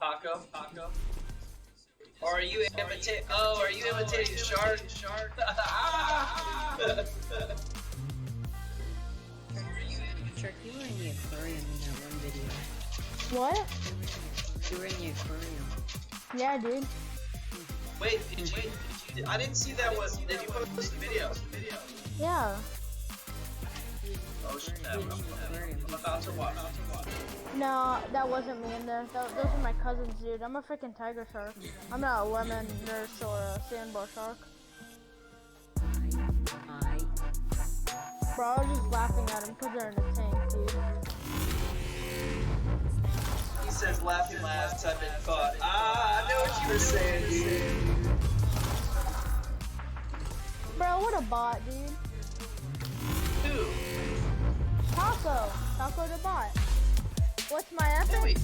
Taco. Or are you imitating? Oh, are you imitating Shark? Shark, you were in the aquarium in that one video. What? You were in the aquarium. Yeah, dude. Wait, I didn't see that one. Did you post the video? Yeah. Oh shit, I'm about to watch. No, that wasn't me in there. Those are my cousins, dude. I'm a freaking tiger shark. I'm not a lemon nurse or a sandbar shark. Bro, I was just laughing at them because they're in a tank, dude. He says laughing last, I've been caught. I know what you were saying, dude. Bro, what a bot, dude. Who? Taco the bot. What's my epic? Wait.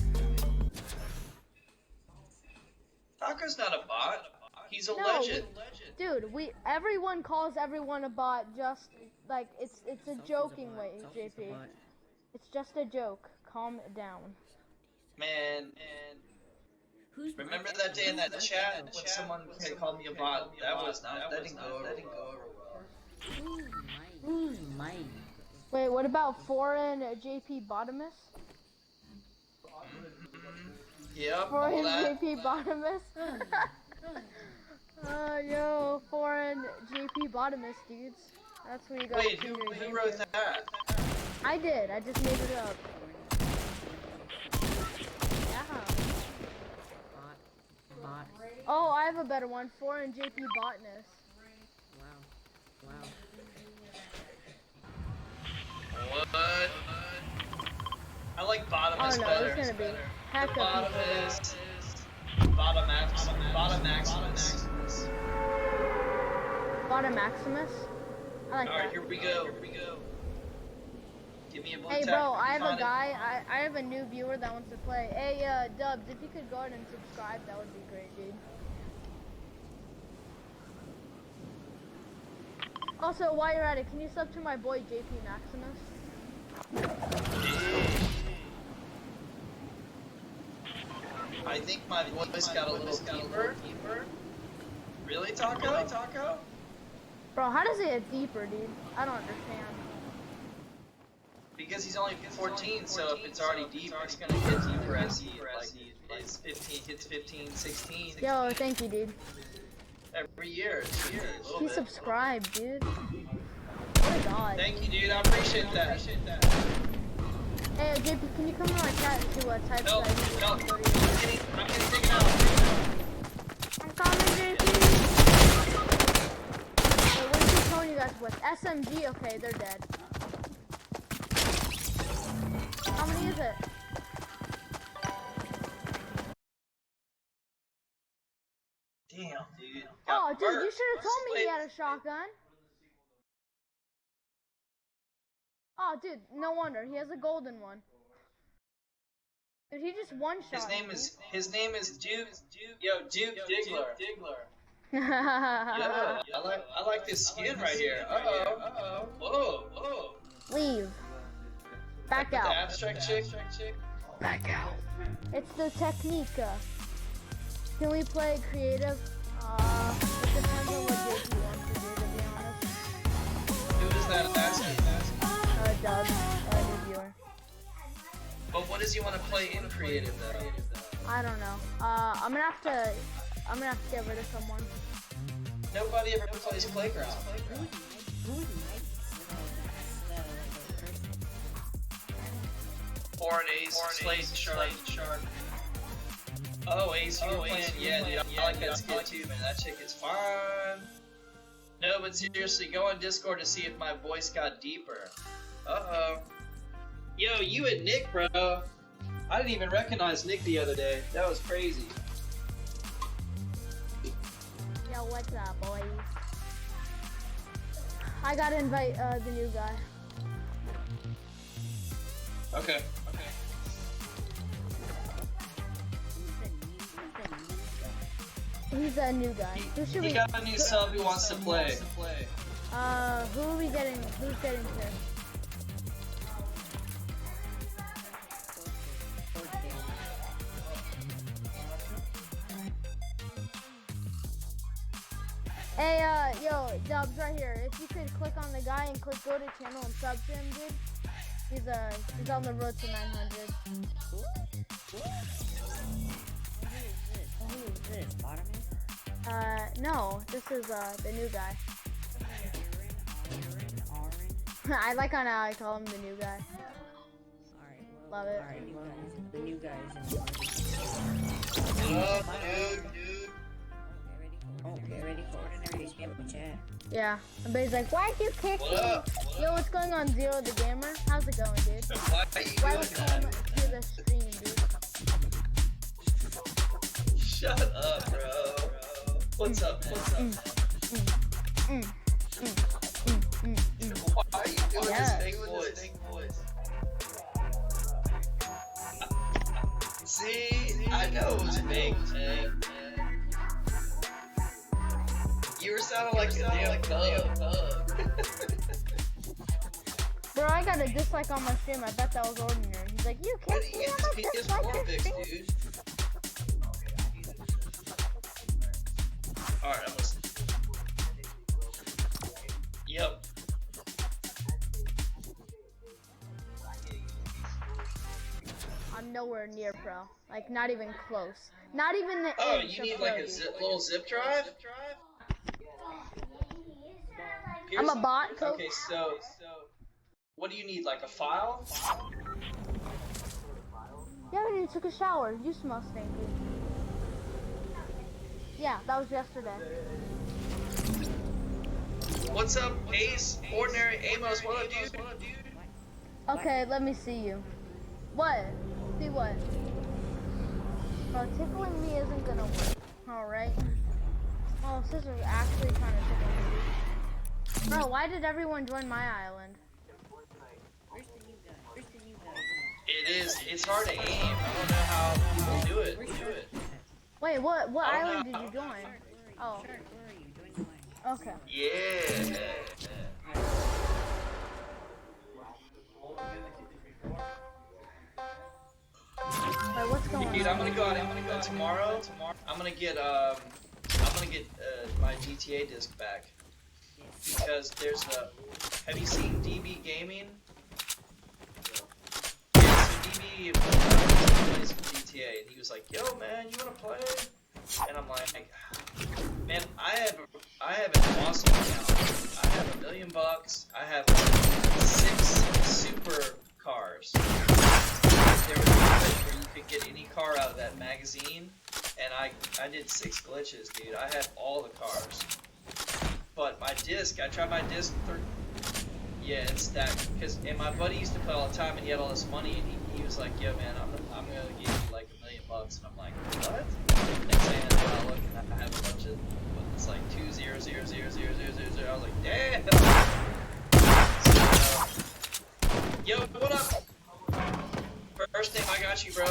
Taco's not a bot. He's a legend. Dude, everyone calls everyone a bot, just like it's a joking way, JP. It's just a joke. Calm it down. Man. Remember that day in that chat when someone had called me a bot? That didn't go over well. Who's mine? Wait, what about foreign JP Bottomus? Yep, Foreign all that. JP Bottomus? Yo, foreign JP Bottomus, dudes. That's what you got. Wait, who wrote that? I did. I just made it up. Yeah. Bot. Oh, I have a better one. Foreign JP Botness. Wow. What? I like Bottomus Oh no, better. it's gonna be heck of Bottomus. Bottomaximus. Bottomaximus? I like Alright, that. here we go. Give me a blue Hey tag. bro, I have a guy, I have a new viewer that wants to play. Hey Dubs, if you could go ahead and subscribe, that would be great, dude. Also, while you're at it, can you sub to my boy JP Maximus? I think my voice got a little deeper. Really, Taco? Bro, how does it get deeper, dude? I don't understand. Because he's only 14, so if it's already deep, it's gonna get deeper as he is 15, hits 15, 16. Yo, thank you, dude. Every year. He subscribed, dude. What a god. Thank you, dude. I appreciate that. Hey, JP, can you come to my chat to type No. that? I'm getting taken out. I'm coming, JP. Hey, what is he telling you guys with? SMG? Okay, they're dead. How many is it? Damn, dude. Oh, dude, you should have told me he had a shotgun. Oh, dude, no wonder. He has a golden one. Dude, he just one-shot His name is Duke Diggler. yeah, I like this skin right here. Uh-oh. Whoa. Leave. Back The out. abstract chick. Back out. It's the technique. Can we play creative? It depends on what JP wants to do, to be honest. Who is that asking? Doug, new viewer. But what does he want to play in creative though? I don't know. I'm gonna have to get rid of someone. Nobody ever plays Playground. Foreign Ace, Slate, Shark. Oh, Ace, you're playing? Yeah, dude, I like that skin too, man. That chick is fun. No, but seriously, go on Discord to see if my voice got deeper. Uh-oh. Yo, you and Nick, bro. I didn't even recognize Nick the other day. That was crazy. Yo, what's up, boys? I gotta invite the new guy. Okay. He's a new guy. Who should He we? got a new sub who wants to play. Who are we getting? Who's getting picked? Hey, yo, Dubs, right here. If you could click on the guy and click go to channel and sub to him, dude. He's on the road to 900. Who is this? Bottoming? No, this is, the new guy. Orange. I like on how I call him the new guy. Alright, Love it. Alright, the new guys in the What up, dude? Okay, ready for ordinary spam chat. Yeah. And Bay's like, why'd you kick What me? up? Yo, what's going on, Zero the Gamer? How's it going, dude? Why are you Why doing was that? home to the stream, dude? Shut up, bro. What's up, man? Why are you doing Yeah. this fake voice? See, I know it was fake, man. You were sounding like a damn thug. Bro, I got a dislike on my stream. I bet that was ordinary. He's like, you Why kicked do me you on get my this dislike PS4 your fix, stream. dude? Alright, I'm listening. Yep. I'm nowhere near pro. Like, not even close. Not even the Oh, inch you of need pro, like a dude. little zip drive? I'm a bot, coach. Okay, so what do you need? Like a file? Yeah, I took a shower. You smell stinky. Yeah, that was yesterday. What's up, Ace? Ordinary Amos, what up, dude? Okay, let me see you. What? See what? Bro, tickling me isn't gonna work. Alright? Oh, Scissor actually trying to tickle me. Bro, why did everyone join my island? Where's the new guy? It's hard to aim. I don't know how people do it. Wait, what I don't island did know. you join? Oh, Shark, where are you? Join the line. okay. Yeah. Wait, what's going Dude, on? I'm gonna go out tomorrow. I'm gonna get my GTA disc back. Because there's a. Have you seen DB Gaming? Yeah, so DB plays GTA, and he was like, "Yo, man, you wanna play?" And I'm like, "Man, I have an awesome account. I have $1 million. I have 6 super cars. There was a glitch where you could get any car out of that magazine, and I did 6 glitches, dude. I had all the cars." But my disc, I tried my disc. Yeah, it's that. And my buddy used to play all the time, and he had all this money, and he was like, "Yo, man, I'm gonna give you like $1 million," and I'm like, "What?" Next thing I look, and I have a bunch of, it's like 2000000. I was like, "Damn!" So, yo, what up? First thing, I got you, bro.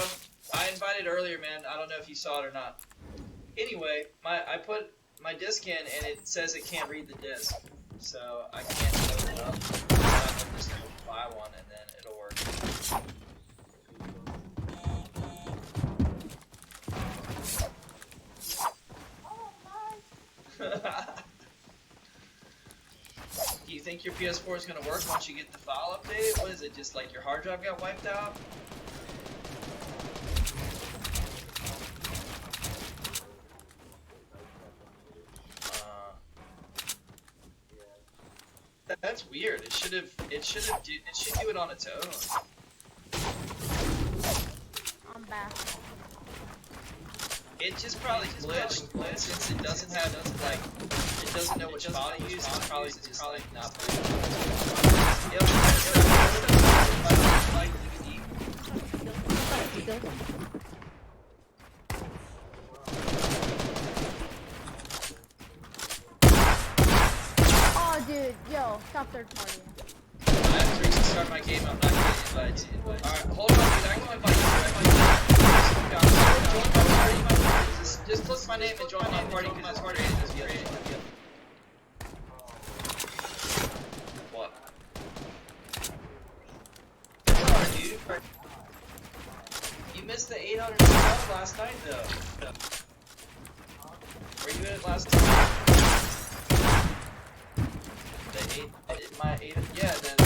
I invited earlier, man. I don't know if you saw it or not. Anyway, I put my disc in, and it says it can't read the disc, so I can't load it up. I'm just gonna buy one, and then it'll work. Do you think your PS4 is gonna work once you get the file update? What is it? Just like your hard drive got wiped out? That's weird. It should do it on its own. I'm back. It just probably glitched since it doesn't have like it doesn't know which file to use. It's probably just like not playing. Like DVD. Oh, dude, yo, stop third partying. I have to restart my game. I'm not getting invited. Alright, hold on, dude. I can invite you. Just click my name and join my party because it's harder to get this video. What? Sorry, dude. You missed the 800 subs last night, though. Were you in it last time? Yeah, then.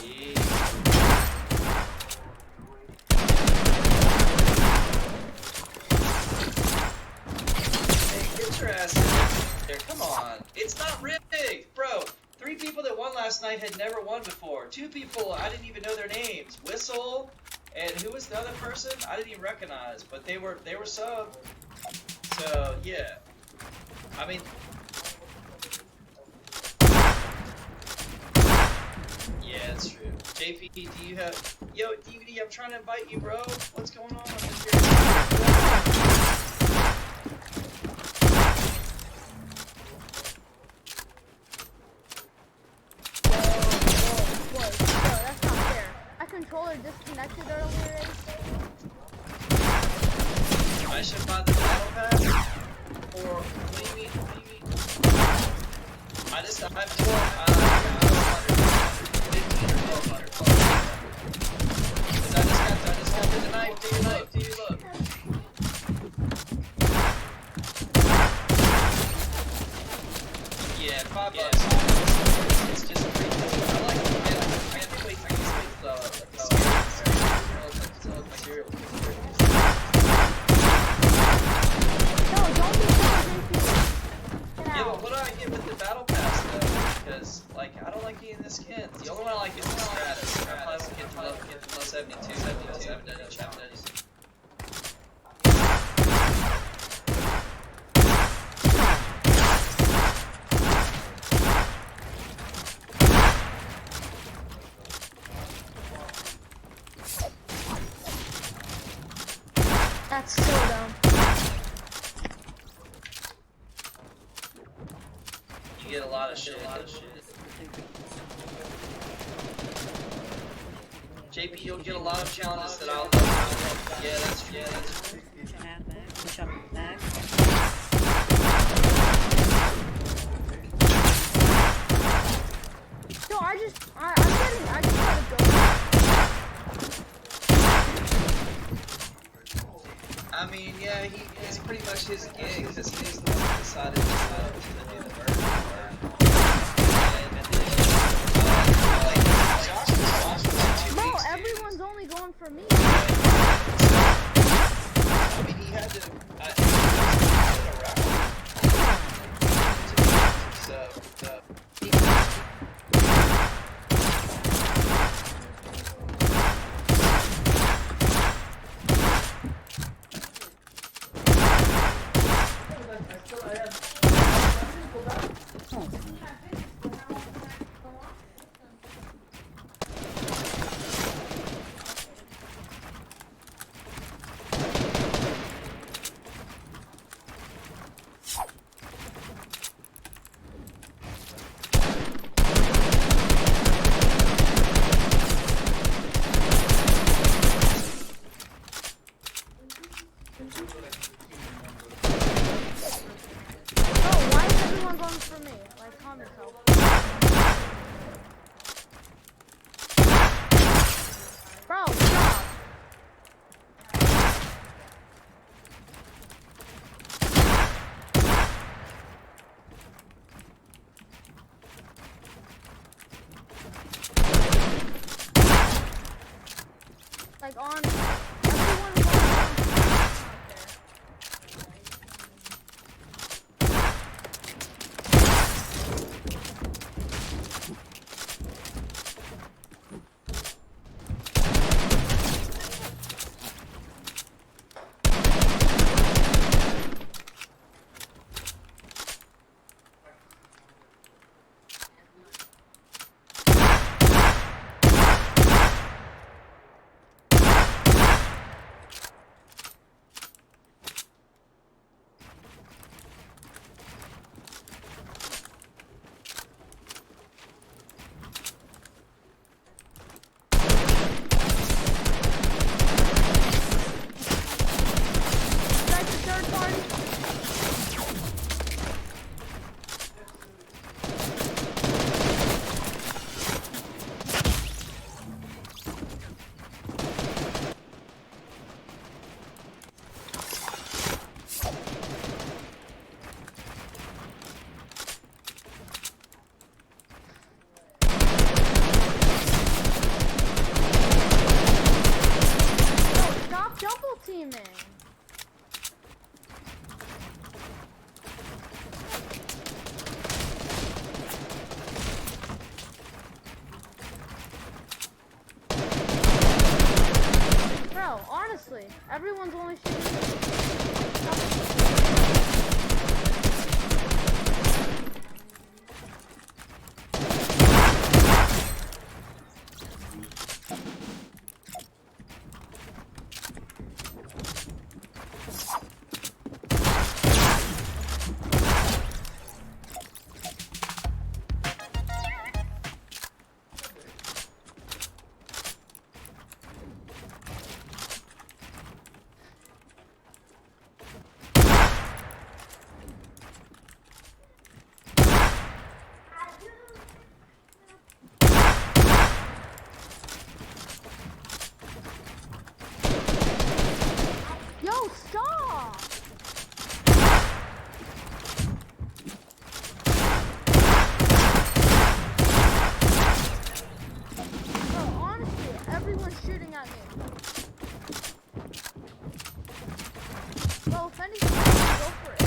Yeah. Hey, get your ass in there. Come on. It's not rigged, bro. 3 people that won last night had never won before. 2 people, I didn't even know their names. Whistle, and who was the other person? I didn't even recognize, but they were sub. So yeah, I mean, yeah, that's true. JP, do you have? Yo, DVD, I'm trying to invite you, bro. What's going on? Whoa, that's not fair. My controller disconnected earlier. I should buy the battle pass? Or what do you mean? I have 12, 15 or 1200. Cause I just got the knife, do you look? Yeah, $5. It's just pretty cool. I like it. I can't wait to use the material. Yeah, but what do I get with the battle pass though? Because like I don't like getting the skins. The only one I like is the Stratus. I probably get the plus 72. I haven't done a challenge. That's so dumb. You get a lot of shit. JP, you'll get a lot of challenges that I'll love. Yeah, that's true. No, I just gotta go. I mean, yeah, it's pretty much his gig because he's the one who decided to do the bird. No, everyone's only going for me. I mean, he had to. Like on everyone was honestly, everyone's only shooting. Yo, stop! Bro, honestly, everyone's shooting at me. Bro, if anything, go for it.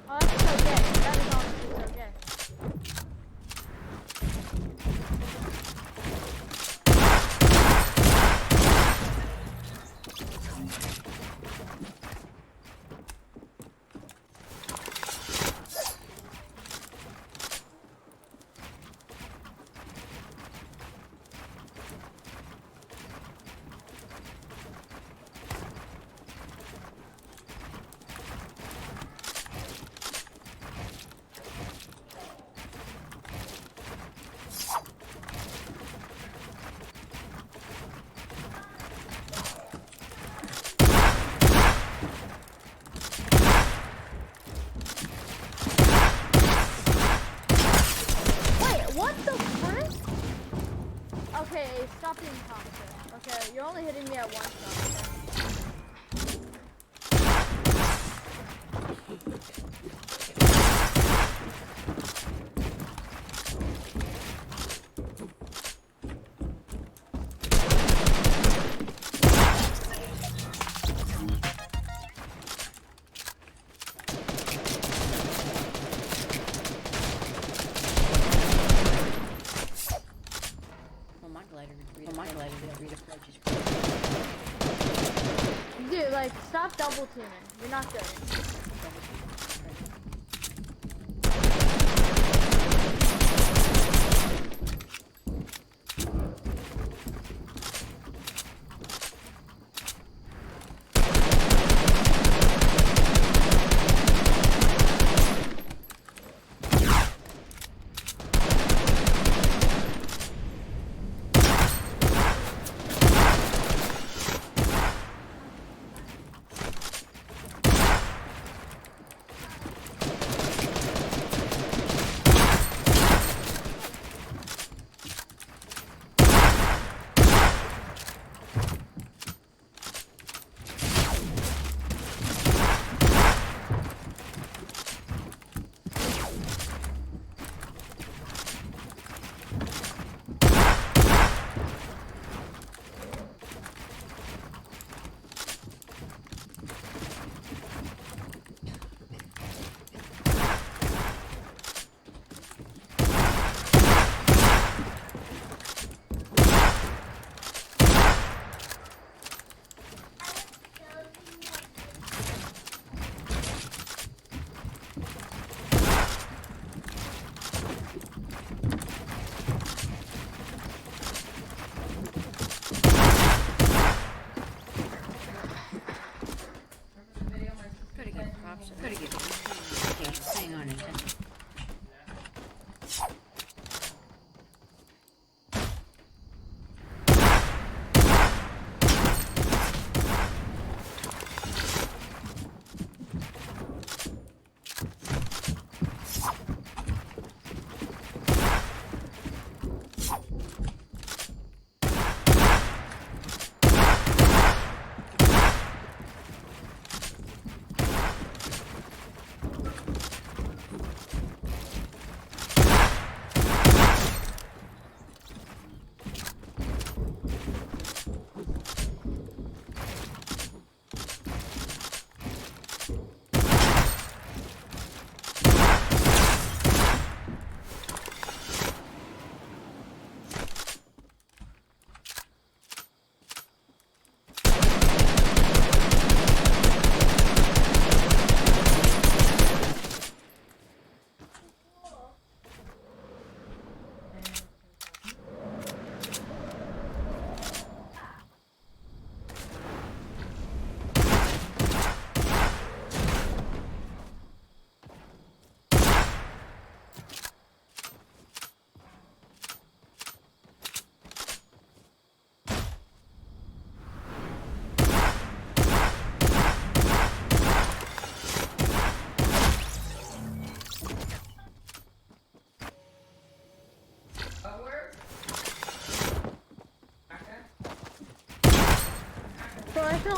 Oh, that's so gay. That is honestly so gay. Wait, what the frick? Okay, stop being toxic. Okay, you're only hitting me at one shot. Well, my glider did read approaches. Dude, like, stop double teaming. You're not good.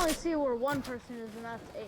only see where one person is, and that's Ace.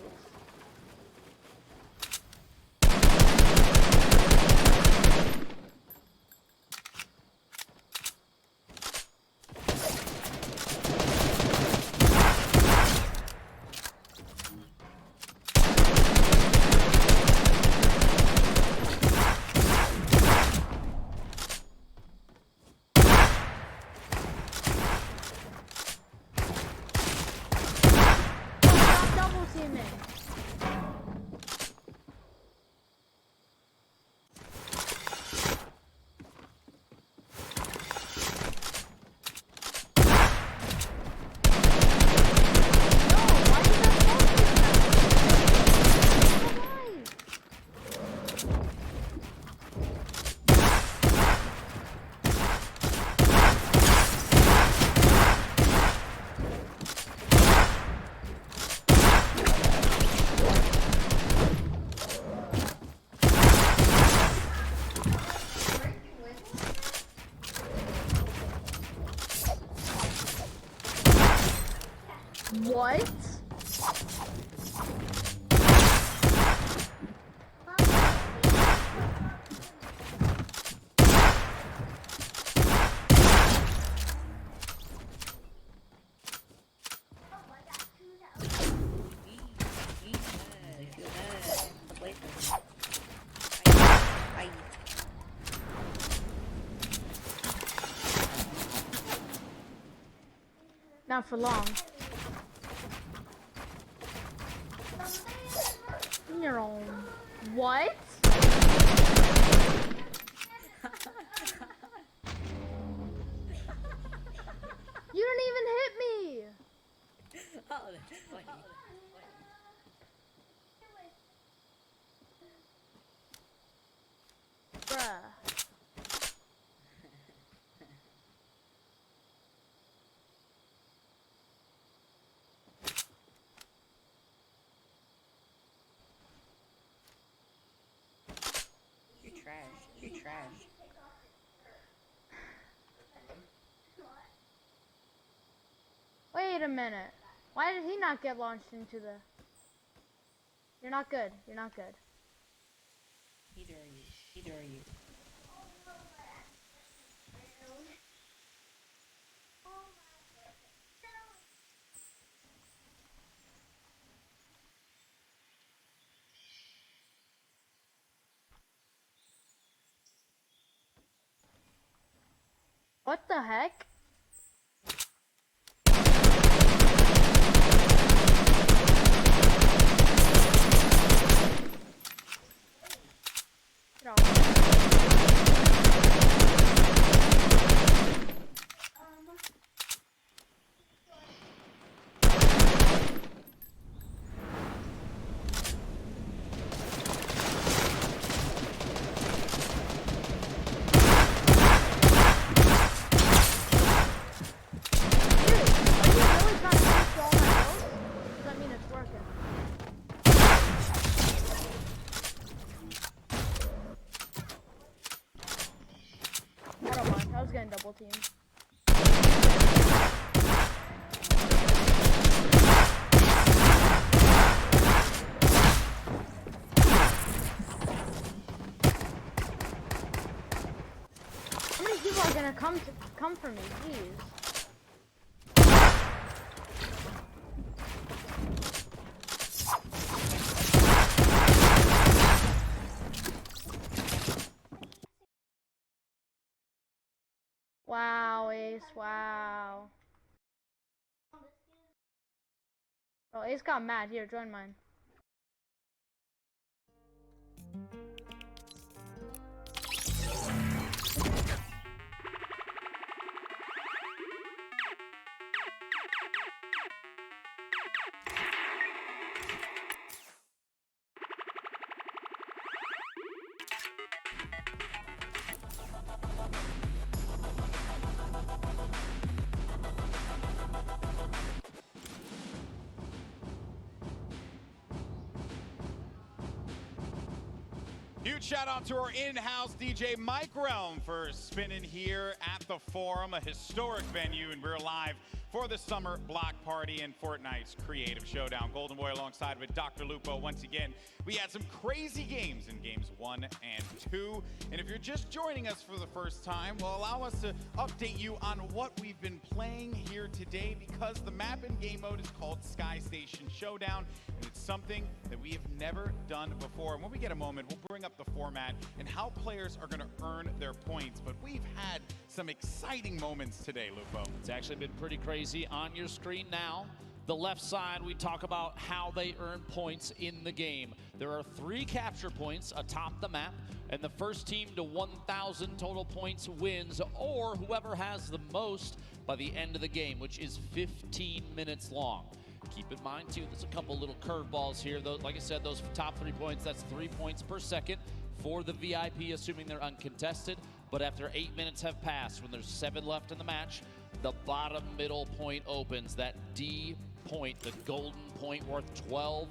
What? Not for long. Your own. What? You didn't even hit me. Oh, that's funny. Bruh. You're trash. You're trash. Wait a minute. Why did he not get launched into the... You're not good. You're not good. Neither are you. Neither are you. What the heck? Get off. I was getting double teamed. How many people are gonna come for me? Jeez. Wow, Ace, wow. Oh, Ace got mad. Here, join mine. Huge shout out to our in-house DJ Mike Realm for spinning here at the Forum, a historic venue, and we're live for the summer block party and Fortnite's Creative Showdown. Golden Boy alongside with Dr. Lupo once again. We had some crazy games in games 1 and 2. And if you're just joining us for the first time, well, allow us to update you on what we've been playing here today, because the map and game mode is called Sky Station Showdown, and it's something that we have never done before. And when we get a moment, we'll bring up the format and how players are going to earn their points. But we've had some exciting moments today, Lupo. It's actually been pretty crazy. On your screen now, the left side, we talk about how they earn points in the game. There are 3 capture points atop the map, and the first team to 1,000 total points wins, or whoever has the most by the end of the game, which is 15 minutes long. Keep in mind, too, there's a couple little curveballs here. Those, like I said, those top 3 points, that's 3 points per second for the VIP, assuming they're uncontested. But after 8 minutes have passed, when there's 7 left in the match, the bottom middle point opens. That D point, the golden point, worth 12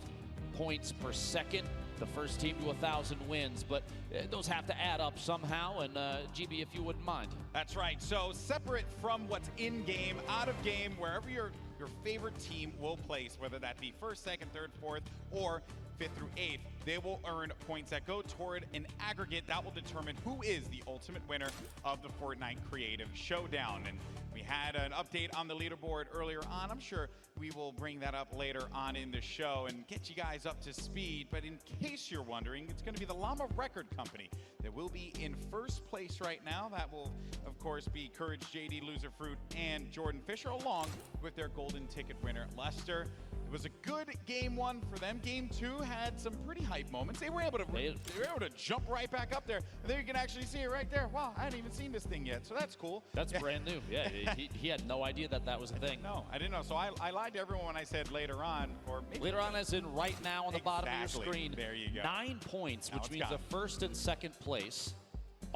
points per second. The first team to 1,000 wins, but those have to add up somehow. And GB, if you wouldn't mind. That's right. So separate from what's in game, out of game, wherever your favorite team will place, whether that be first, second, third, fourth, or 5th through 8th, they will earn points that go toward an aggregate that will determine who is the ultimate winner of the Fortnite Creative Showdown. And we had an update on the leaderboard earlier on. I'm sure we will bring that up later on in the show and get you guys up to speed. But in case you're wondering, it's going to be the Llama Record Company that will be in first place right now. That will, of course, be Courage JD, Loser Fruit, and Jordan Fisher, along with their golden ticket winner, Lester. It was a good game 1 for them. Game 2 had some pretty hype moments. They were able to jump right back up there. And there you can actually see it right there. Wow, I hadn't even seen this thing yet, so that's cool. That's brand new. Yeah, he had no idea that was a thing. No, I didn't know. So I lied to everyone when I said later on, or maybe later on, as in right now on the bottom of your screen. There you go. 9 points, Now which means the first and second place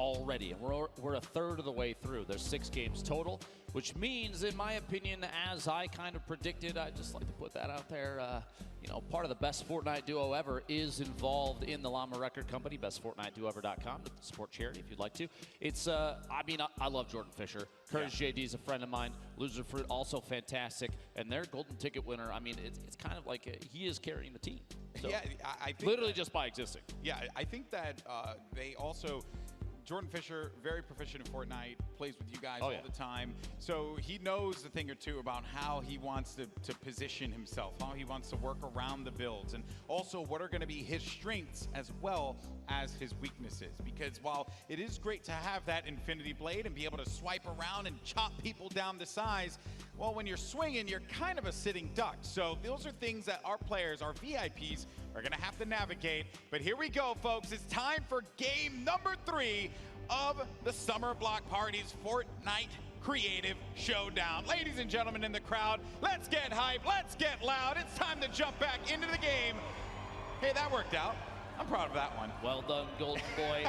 already, and we're a third of the way through. There's 6 games total, which means, in my opinion, as I kind of predicted, I just like to put that out there. You know, part of the best Fortnite duo ever is involved in the Llama Record Company, bestfortniteduoever.com, to support charity if you'd like to. It's, I mean, I love Jordan Fisher. Courage JD is a friend of mine. Loser Fruit, also fantastic. And their golden ticket winner, I mean, it's kind of like he is carrying the team. So, yeah, I think literally just by existing. Yeah, I think that they also... Jordan Fisher, very proficient in Fortnite, plays with you guys all the time. So he knows a thing or two about how he wants to position himself, how he wants to work around the builds, and also what are going to be his strengths as well as his weaknesses. Because while it is great to have that Infinity Blade and be able to swipe around and chop people down to size, well, when you're swinging, you're kind of a sitting duck. So those are things that our players, our VIPs, are going to have to navigate. But here we go, folks. It's time for game number 3 of the Summer Block Party's Fortnite Creative Showdown. Ladies and gentlemen in the crowd, let's get hype, let's get loud. It's time to jump back into the game. Hey, that worked out. I'm proud of that one. Well done, Golden Boy.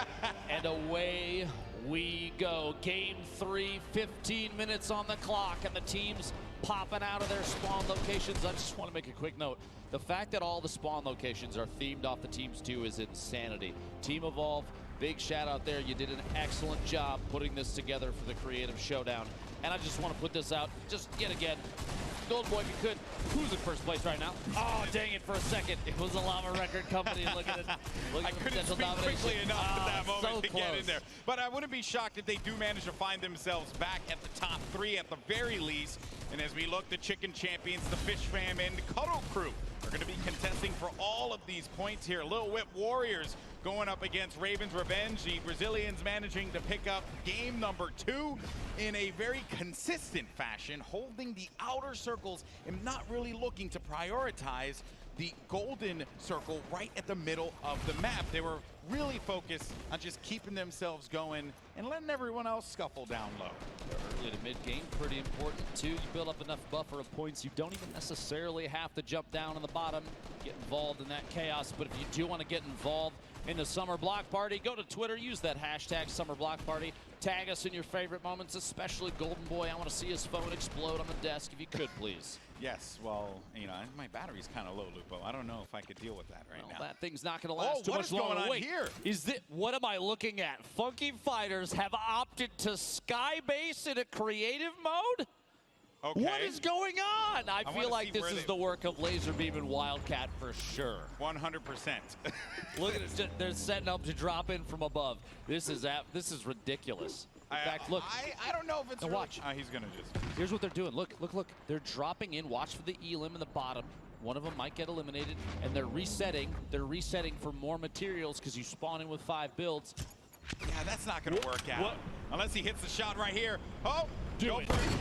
And away we go. Game 3, 15 minutes on the clock, and the teams popping out of their spawn locations. I just want to make a quick note. The fact that all the spawn locations are themed off the teams too is insanity. Team Evolve, big shout out there. You did an excellent job putting this together for the Creative Showdown. And I just want to put this out just yet again. Golden Boy, if you could, who's in first place right now? Oh, dang it, for a second. It was the Llama Record Company. Look at it. I couldn't speak quickly enough at that moment to get in there. But I wouldn't be shocked if they do manage to find themselves back at the top 3 at the very least. And as we look, the Chicken Champions, the Fish Fam, and the Cuddle Crew are going to be contesting for all of these points here. Lil Whip Warriors going up against Raven's Revenge. The Brazilians managing to pick up game number 2 in a very consistent fashion, holding the outer circles and not really looking to prioritize the golden circle right at the middle of the map. They were really focused on just keeping themselves going and letting everyone else scuffle down low. Early to mid-game, pretty important too. You build up enough buffer of points, you don't even necessarily have to jump down on the bottom, get involved in that chaos. But if you do want to get involved in the Summer Block Party, go to Twitter, use that hashtag Summer Block Party. Tag us in your favorite moments, especially Golden Boy. I want to see his phone explode on the desk, if you could, please. Yes, well, you know, my battery's kind of low, Lupo. I don't know if I could deal with that right now. That thing's not going to last too much longer. What is going on here? Is it? What am I looking at? Funky Fighters have opted to skybase in a creative mode? Okay. What is going on? I feel wanna like see this where is they- the work of Laserbeam and Wildcat for sure. 100%. Look at it. They're setting up to drop in from above. This is ridiculous. In fact, look. I don't know if it's Now really... watch. He's going to just... Here's what they're doing. Look. They're dropping in. Watch for the elim in the bottom. One of them might get eliminated, and they're resetting. They're resetting for more materials because you spawn in with 5 builds. Yeah, that's not going to work out. What? Unless he hits the shot right here. Oh, Do go it. for it.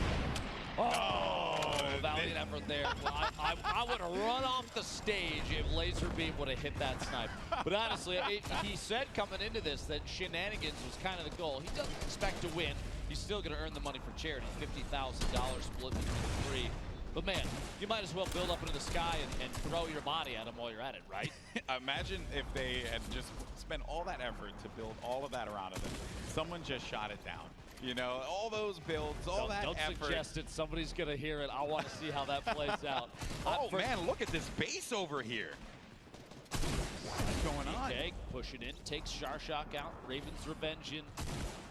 Oh, valiant effort there. Well, I would have run off the stage if Laserbeam would have hit that snipe. But honestly, he said coming into this that shenanigans was kind of the goal. He doesn't expect to win. He's still going to earn the money for charity, $50,000 split between the 3. But man, you might as well build up into the sky and throw your body at him while you're at it, right? Imagine if they had just spent all that effort to build all of that around it. Someone just shot it down. You know, all those builds, all that Don't effort. suggest it. Somebody's going to hear it. I want to see how that plays out. Oh, man, look at this base over here. What's going on? Okay, pushing in, takes Sharshak out. Raven's Revenge in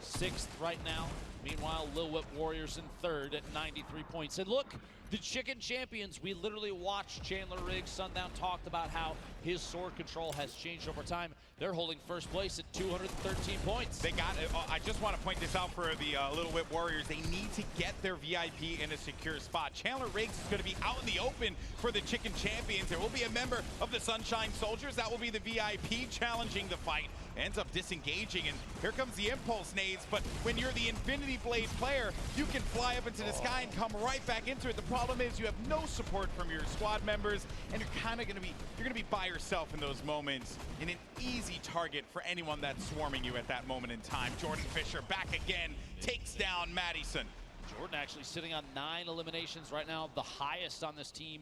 6th right now. Meanwhile, Lil Whip Warriors in 3rd at 93 points. And look, the Chicken Champions, we literally watched Chandler Riggs. Sundown talked about how his sword control has changed over time. They're holding first place at 213 points. They got it. I just want to point this out for the Little Whip Warriors. They need to get their VIP in a secure spot. Chandler Riggs is going to be out in the open for the Chicken Champions. There will be a member of the Sunshine Soldiers. That will be the VIP challenging the fight. Ends up disengaging, and here comes the Impulse Nades. But when you're the Infinity Blade player, you can fly up into the sky and come right back into it. The problem is you have no support from your squad members, and you're kind of going to be by yourself in those moments, and an easy target for anyone that's swarming you at that moment in time. Jordan Fisher back again, takes down Madison. Jordan actually sitting on 9 eliminations right now, the highest on this team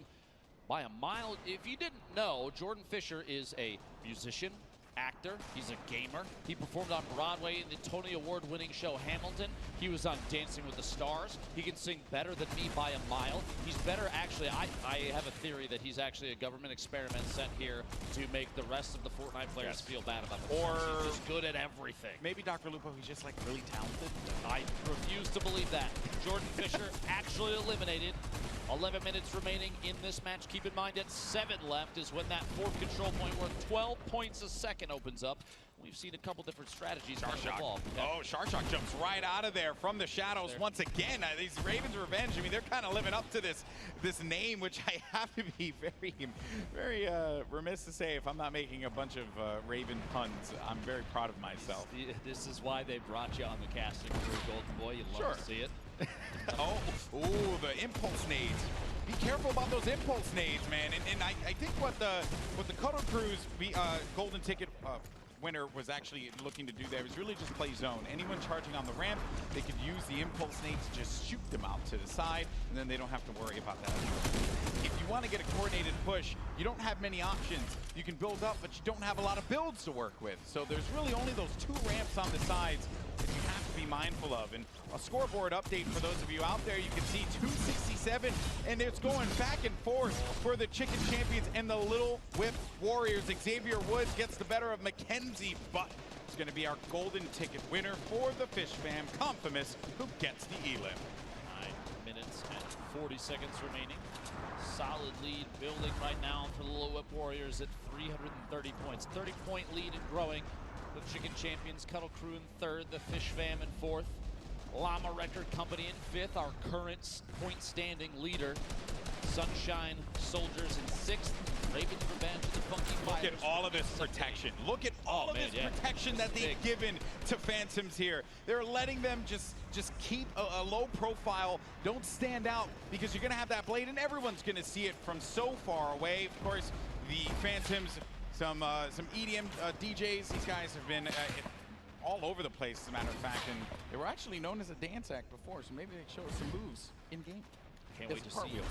by a mile. If you didn't know, Jordan Fisher is a musician, actor, he's a gamer. He performed on Broadway in the Tony Award-winning show Hamilton. He was on Dancing with the Stars. He can sing better than me by a mile. He's better, actually, I have a theory that he's actually a government experiment sent here to make the rest of the Fortnite players feel bad about themselves. Or he's just good at everything. Maybe Dr. Lupo, he's just like really talented. I refuse to believe that. Jordan Fisher actually eliminated. 11 minutes remaining in this match. Keep in mind at 7 left is when that 4th control point worth 12 points a second opens up. We've seen a couple different strategies kind of evolve. Oh, Sharshak jumps right out of there from the shadows once again. These Ravens Revenge, I mean, they're kind of living up to this name, which I have to be very remiss to say if I'm not making a bunch of Raven puns. I'm very proud of myself. This is why they brought you on the casting crew, Golden Boy. You'd love to see it. Oh, the impulse nades. Be careful about those impulse nades, man. And I think what the Cuddle Crew's golden ticket winner was actually looking to do there was really just play zone. Anyone charging on the ramp, they could use the impulse nades to just shoot them out to the side, and then they don't have to worry about that. If you want to get a coordinated push, you don't have many options. You can build up, but you don't have a lot of builds to work with. So there's really only those 2 ramps on the sides that you have to be mindful of. And a scoreboard update for those of you out there, you can see 267, and it's going back and forth for the Chicken Champions and the Little Whip Warriors. Xavier Woods gets the better of Mackenzie Butt. It's going to be our golden ticket winner for the Fish Fam, Confamous, who gets the elim. 9 minutes and 40 seconds remaining. Solid lead building right now for the Little Whip Warriors at 330 points. 30-point lead and growing. The Chicken Champions, Cuddle Crew in 3rd, the Fish Fam in 4th. Llama Record Company in 5th, our current point standing leader. Sunshine Soldiers in 6th. Ravens Revenge and the Funky Fighters. Look at all of this protection. Look at all of this protection that they've given to Phantoms here. They're letting them just keep a low profile. Don't stand out because you're going to have that blade and everyone's going to see it from so far away. Of course, the Phantoms, some EDM DJs. These guys have been all over the place, as a matter of fact, and they were actually known as a dance act before, so maybe they show us some moves in game. Can't wait to see you.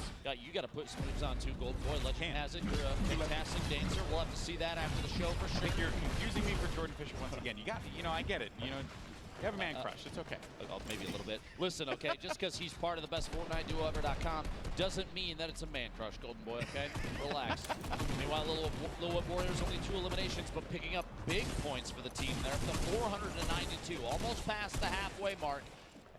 You got to put some moves on too, Golden Boy. Legend has it. You're a fantastic dancer. We'll have to see that after the show for sure. I think you're confusing me for Jordan Fisher once again. You got, I get it. You have a man crush. It's okay. Maybe a little bit. Listen, okay, just because he's part of the best FortniteDuoEver.com doesn't mean that it's a man crush, Golden Boy, okay? Relax. Meanwhile, Little Whip Warriors only 2 eliminations, but picking up big points for the team. They're up to 492, almost past the halfway mark.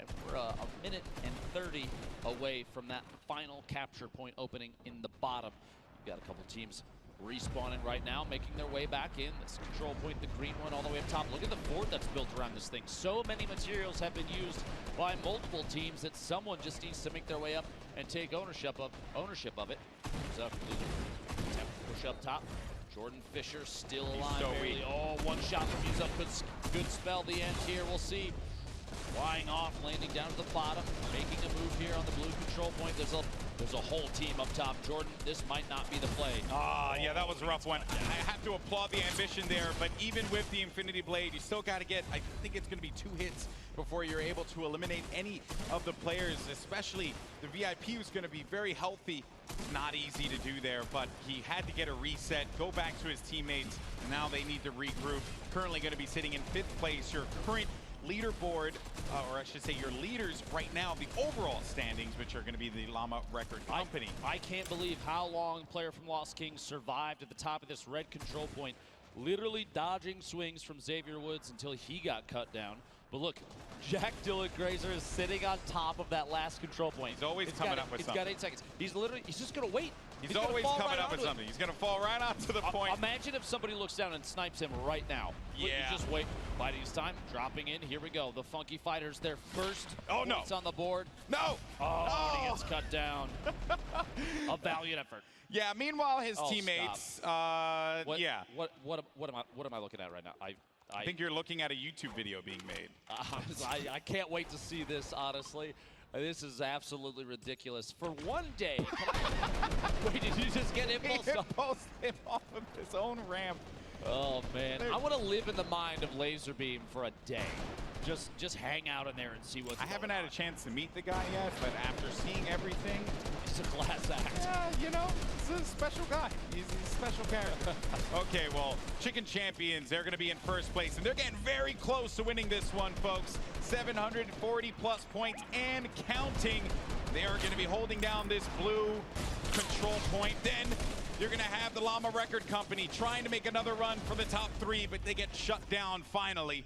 And we're a minute and 30 away from that final capture point opening in the bottom. You've got a couple teams respawning right now, making their way back in. This control point, the green one, all the way up top. Look at the fort that's built around this thing. So many materials have been used by multiple teams that someone just needs to make their way up and take ownership of it. So, push up top. Jordan Fisher still alive. so barely. weak. Oh, one shot from Musa could spell the end here. We'll see. Flying off, landing down to the bottom, making a move here on the blue control point. There's a whole team up top. Jordan, this might not be the play. Yeah, that was a rough one. I have to applaud the ambition there, but even with the Infinity Blade, you still got to get, I think it's going to be 2 hits before you're able to eliminate any of the players, especially the VIP, who's going to be very healthy. Not easy to do there, but he had to get a reset, go back to his teammates. Now they need to regroup. Currently going to be sitting in 5th place. Your current leaderboard, or I should say your leaders right now, the overall standings, which are going to be the Llama Record Company. I can't believe how long player from Lost Kings survived at the top of this red control point, literally dodging swings from Xavier Woods until he got cut down. But look, Jack Dylan Grazer is sitting on top of that last control point. He's always coming up with something. He's got 8 seconds. He's just going to wait. He's always coming up with something. He's going to fall right onto the point. Imagine if somebody looks down and snipes him right now. Yeah. You just wait. Biding his time. Dropping in. Here we go. The Funky Fighters, their first points on the board. No! Oh, he gets cut down. A valiant effort. Yeah, meanwhile, his teammates, What am I looking at right now? I think you're looking at a YouTube video being made. I can't wait to see this, honestly. This is absolutely ridiculous. For one day, wait, did you just get impulsed? He impulsed him off of his own ramp. Oh man, I want to live in the mind of Laserbeam for a day. Just hang out in there and see what's I haven't had a chance to meet the guy yet, but after seeing everything, he's a class act. Yeah, you know, he's a special guy. He's a special character. Okay, well, Chicken Champions, they're going to be in first place, and they're getting very close to winning this one, folks. 740 plus points and counting. They are going to be holding down this blue control point. Then you're going to have the Llama Record Company trying to make another run for the top 3, but they get shut down finally.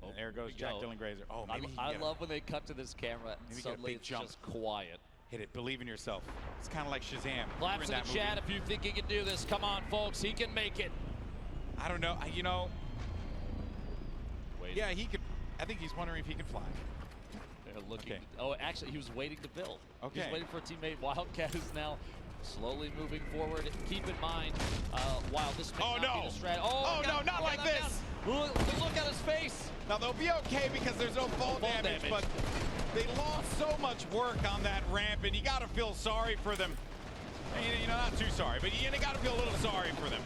Oh, there goes Jack Dylan Grazer. Oh, maybe I love when they cut to this camera and suddenly it's just quiet. Hit it. Believe in yourself. It's kind of like Shazam. Claps in the chat if you think he can do this. Come on, folks. He can make it. I don't know. You know. Wait. Yeah, he could. I think he's wondering if he can fly. They're looking. Okay. Oh, actually, he was waiting to build. Okay. He's waiting for a teammate. Wildcat is now slowly moving forward. Keep in mind, while this may not be the strat. Oh, no, not like this. Look at his face. Now, they'll be okay because there's no fall damage, but they lost so much work on that ramp, and you got to feel sorry for them. You know, not too sorry, but you got to feel a little sorry for them.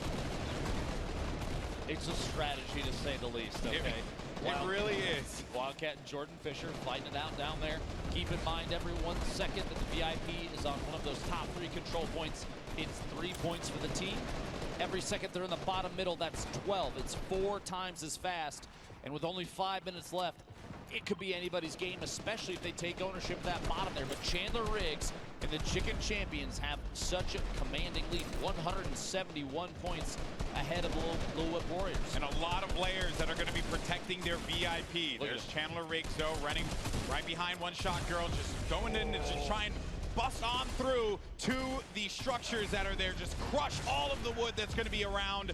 It's a strategy, to say the least, okay? It really is. Wildcat and Jordan Fisher fighting it out down there. Keep in mind, every 1 second that the VIP is on one of those top 3 control points, it's 3 points for the team. Every second they're in the bottom middle, that's 12. It's 4 times as fast. And with only 5 minutes left, it could be anybody's game, especially if they take ownership of that bottom there. But Chandler Riggs and the Chicken Champions have such a commanding lead, 171 points ahead of Little Whip Warriors. And a lot of players that are going to be protecting their VIP. There's Chandler Riggs, though, running right behind One Shot Girl, just going in to just try and bust on through to the structures that are there, just crush all of the wood that's going to be around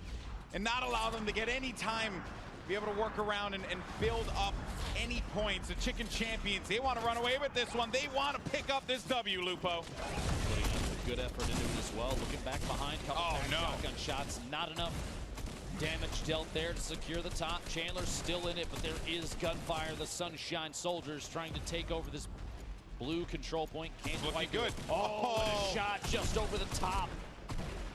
and not allow them to get any time to be able to work around and build up any points. The Chicken Champions, they want to run away with this one. They want to pick up this W, Lupo. Putting a good effort into it as well. Looking back behind, shotgun shots, not enough damage dealt there to secure the top. Chandler's still in it, but there is gunfire. The Sunshine Soldiers trying to take over this blue control point. Can't quite good. Oh, and a shot just over the top.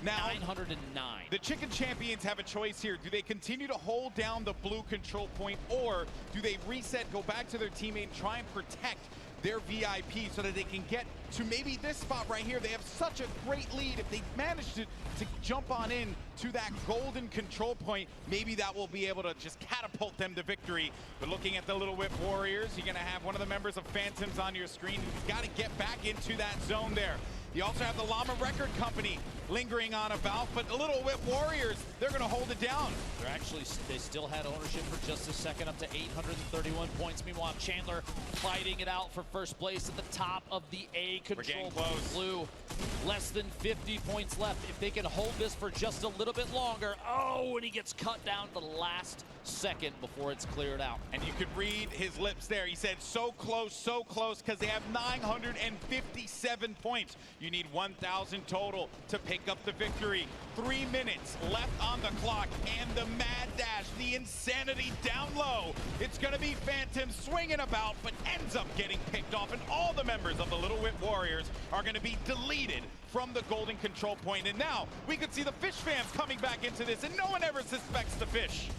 Now, 909. The Chicken Champions have a choice here. Do they continue to hold down the blue control point, or do they reset, go back to their teammate, and try and protect their VIP so that they can get to maybe this spot right here? They have such a great lead. If they manage to jump on in to that golden control point, maybe that will be able to just catapult them to victory. But looking at the Little Whip Warriors, you're going to have one of the members of Phantoms on your screen. You've got to get back into that zone there. You also have the Llama Record Company lingering on about, but the Little Whip Warriors, they're going to hold it down. They still had ownership for just a second, up to 831 points. Meanwhile, Chandler fighting it out for first place at the top of the A control point. Blue, less than 50 points left. If they can hold this for just a little bit longer. Oh, and he gets cut down to the last second before it's cleared out. And you could read his lips there. He said so close, because they have 957 points. You need 1,000 total to pick up the victory. 3 minutes left on the clock, and the mad dash, the insanity down low. It's going to be Phantom swinging about, but ends up getting picked off, and all the members of the Little Whip Warriors are going to be deleted from the golden control point. And now we could see the Fish fans coming back into this, and no one ever suspects the Fish.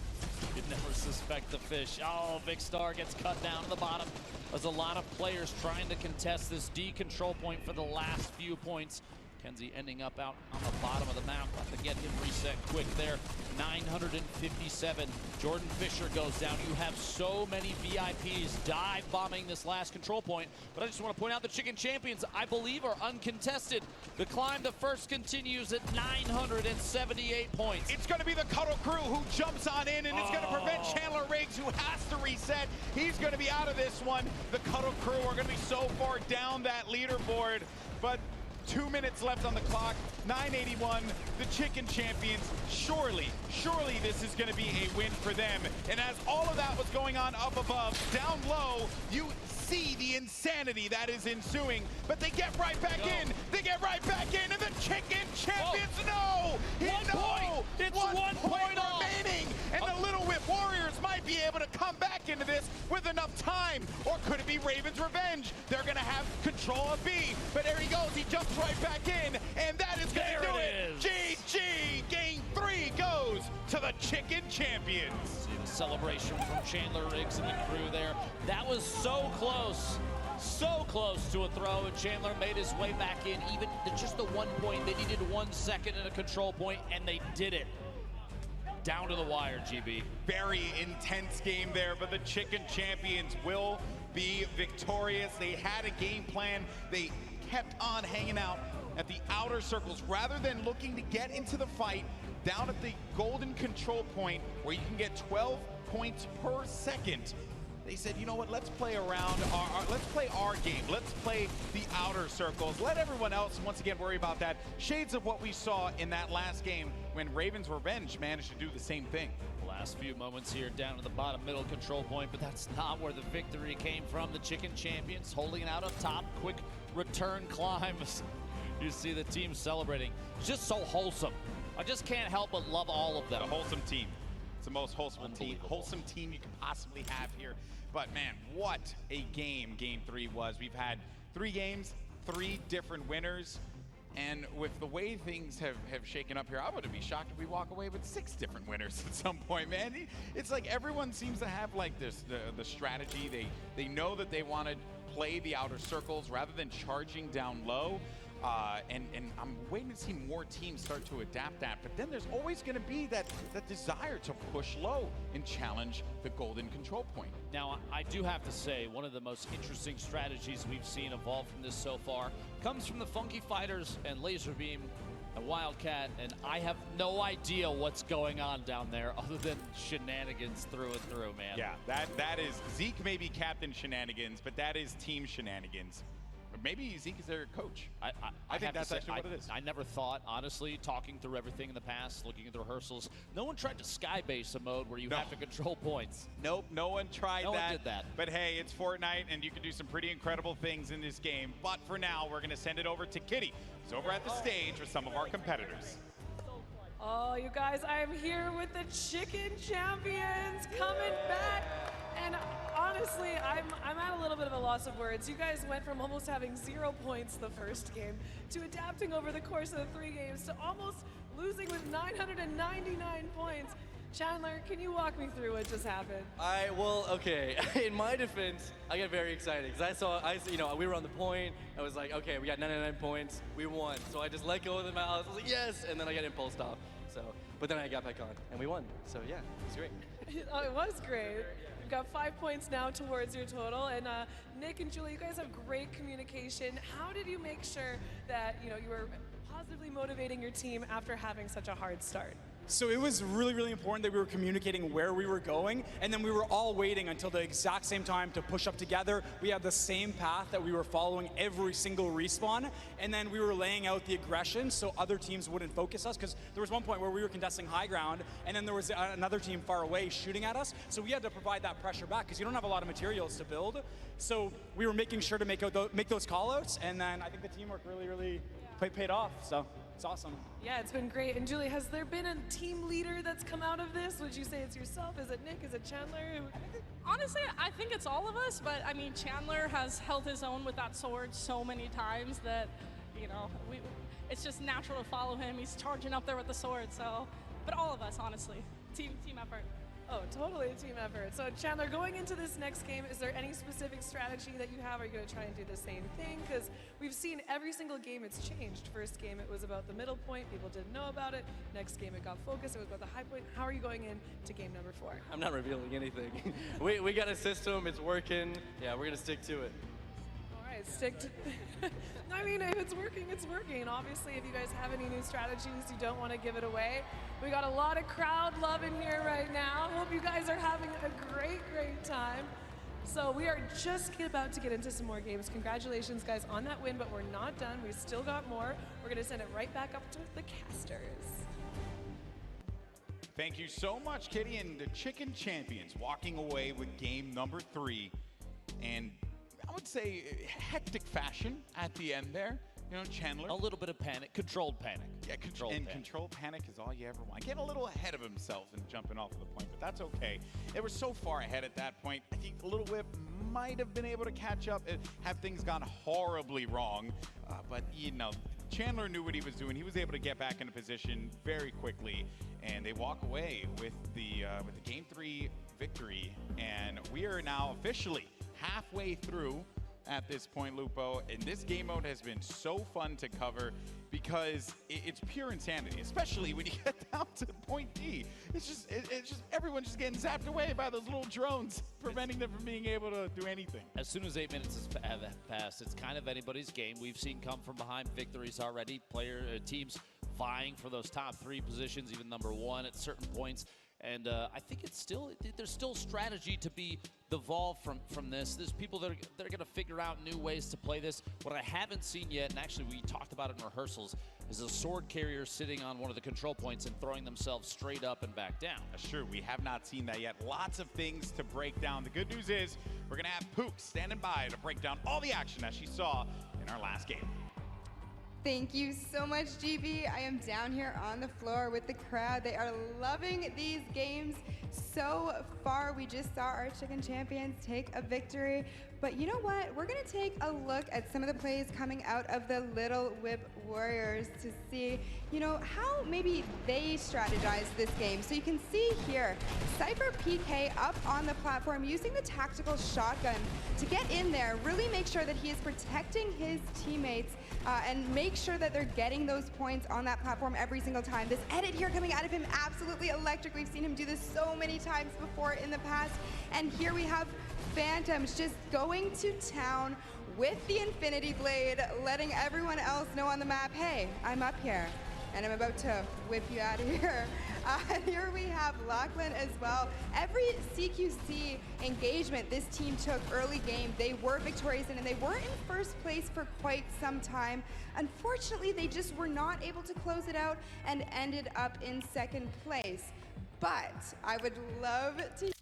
You'd never suspect the Fish. Oh, Big Star gets cut down to the bottom. There's a lot of players trying to contest this D control point for the last few points. Kenzie ending up out on the bottom of the map. Have to get him reset quick there. 957. Jordan Fisher goes down. You have so many VIPs dive bombing this last control point. But I just want to point out the Chicken Champions, I believe, are uncontested. The climb to first continues at 978 points. It's going to be the Cuddle Crew who jumps on in, and it's going to prevent Chandler Riggs, who has to reset. He's going to be out of this one. The Cuddle Crew are going to be so far down that leaderboard. But 2 minutes left on the clock, 981, the Chicken Champions. Surely this is going to be a win for them. And as all of that was going on up above, down low, you see the insanity that is ensuing. But they get right back in. They get right back in, and the Chicken Champions, no! It's one point off. remaining, and the Little Whip Warriors might be able to come back into this with enough time. Or could it be Raven's Revenge? They're going to have control of B, but there he goes. He jumps right back in, and that is going to do it. GG! Game 3 goes to the Chicken Champions. See the celebration from Chandler Riggs and the crew there. That was so close to a throw, and Chandler made his way back in. Even just the 1 point, they needed 1 second in a control point, and they did it. Down to the wire, GB. Very intense game there, but the Chicken Champions will be victorious. They had a game plan. They kept on hanging out at the outer circles rather than looking to get into the fight down at the golden control point where you can get 12 points per second. They said, you know what, let's play around, let's play our game. Let's play the outer circles. Let everyone else, once again, worry about that. Shades of what we saw in that last game when Raven's Revenge managed to do the same thing. Last few moments here down to the bottom middle control point, but that's not where the victory came from. The Chicken Champions holding it out up top. Quick return climbs. You see the team celebrating. Just so wholesome. I just can't help but love all of them. A wholesome team. It's the most wholesome team you could possibly have here. But man, what a game 3 was. We've had 3 games, 3 different winners. And with the way things have shaken up here, I wouldn't be shocked if we walk away with 6 different winners at some point, man. It's like everyone seems to have like this, the strategy. They know that they want to play the outer circles rather than charging down low. And I'm waiting to see more teams start to adapt that. But then there's always going to be that desire to push low and challenge the golden control point. Now, I do have to say, one of the most interesting strategies we've seen evolve from this so far comes from the Funky Fighters and Laserbeam and Wildcat, and I have no idea what's going on down there other than shenanigans through and through, man. Yeah, that is, Zeke may be Captain Shenanigans, but that is team shenanigans. Maybe Zeke is their coach. I think that's actually what it is. I never thought, honestly, talking through everything in the past, looking at the rehearsals, no one tried to skybase a mode where you have to control points. Nope, no one tried that. No one did that. But hey, it's Fortnite, and you can do some pretty incredible things in this game. But for now, we're going to send it over to Kitty, who's over at the stage with some of our competitors. Oh, you guys, I am here with the Chicken Champions coming back. And honestly, I'm at a little bit of a loss of words. You guys went from almost having 0 points the first game to adapting over the course of the 3 games to almost losing with 999 points. Chandler, can you walk me through what just happened? Okay. In my defense, I get very excited because we were on the point. I was like, okay, we got 99 points, we won. So I just let go of the mouse. I was like, yes, and then I got impulsed off. But then I got back on and we won. So yeah, it was great. Oh, it was great. You've got 5 points now towards your total, and Nick and Julie, you guys have great communication. How did you make sure that you were positively motivating your team after having such a hard start? So it was really, really important that we were communicating where we were going, and then we were all waiting until the exact same time to push up together. We had the same path that we were following every single respawn, and then we were laying out the aggression so other teams wouldn't focus us, because there was one point where we were contesting high ground, and then there was another team far away shooting at us, so we had to provide that pressure back, because you don't have a lot of materials to build. So we were making sure to make those call-outs, and then I think the teamwork really paid off, so it's awesome. Yeah, it's been great. And Julie, has there been a team leader that's come out of this? Would you say it's yourself? Is it Nick? Is it Chandler? Honestly, I think it's all of us, but I mean, Chandler has held his own with that sword so many times that, you know, it's just natural to follow him. He's charging up there with the sword, so, but all of us, honestly, team effort. Oh, totally a team effort. So Chandler, going into this next game, is there any specific strategy that you have? Are you going to try and do the same thing? Because we've seen every single game it's changed. First game it was about the middle point, people didn't know about it. Next game it got focused, it was about the high point. How are you going into game number 4? I'm not revealing anything. we got a system, it's working. Yeah, we're gonna stick to it. All right, stick to I mean, if it's working, it's working. Obviously, if you guys have any new strategies, you don't want to give it away. We got a lot of crowd love in here right now. Hope you guys are having a great time. So we are just about to get into some more games. Congratulations, guys, on that win, but we're not done. We still got more. We're going to send it right back up to the casters. Thank you so much, Kitty, and the Chicken Champions walking away with game number 3. And I would say hectic fashion at the end there. You know, Chandler. A little bit of panic, controlled panic. Yeah, controlled panic is all you ever want. Getting a little ahead of himself and jumping off of the point, but that's okay. They were so far ahead at that point. I think Little Whip might have been able to catch up and have things gone horribly wrong. But, you know, Chandler knew what he was doing. He was able to get back into position very quickly, and they walk away with the Game 3 victory. And we are now officially halfway through at this point, Lupo, and this game mode has been so fun to cover because it's pure insanity, especially when you get down to point D. It's just everyone's just getting zapped away by those little drones, preventing them from being able to do anything. As soon as 8 minutes have passed, it's kind of anybody's game. We've seen come from behind victories already. Teams vying for those top 3 positions, even number 1 at certain points. And I think there's still strategy to be evolved from this. There's people that are going to figure out new ways to play this. What I haven't seen yet, and actually we talked about it in rehearsals, is a sword carrier sitting on one of the control points and throwing themselves straight up and back down. That's true. We have not seen that yet. Lots of things to break down. The good news is we're going to have Pook standing by to break down all the action that she saw in our last game. Thank you so much, GB. I am down here on the floor with the crowd. They are loving these games so far. We just saw our Chicken Champions take a victory. But you know what? We're going to take a look at some of the plays coming out of the Little Whip Warriors to see, you know, how maybe they strategize this game. So you can see here, Cypher PK up on the platform using the tactical shotgun to get in there, really make sure that he is protecting his teammates and make sure that they're getting those points on that platform every single time. This edit here coming out of him, absolutely electric. We've seen him do this so many times before in the past. And here we have Phantoms just going to town with the Infinity Blade, letting everyone else know on the map, hey, I'm up here, and I'm about to whip you out of here. Here we have Lachlan as well. Every CQC engagement this team took early game, they were victorious in, and they were in first place for quite some time. Unfortunately, they just were not able to close it out and ended up in second place. But I would love to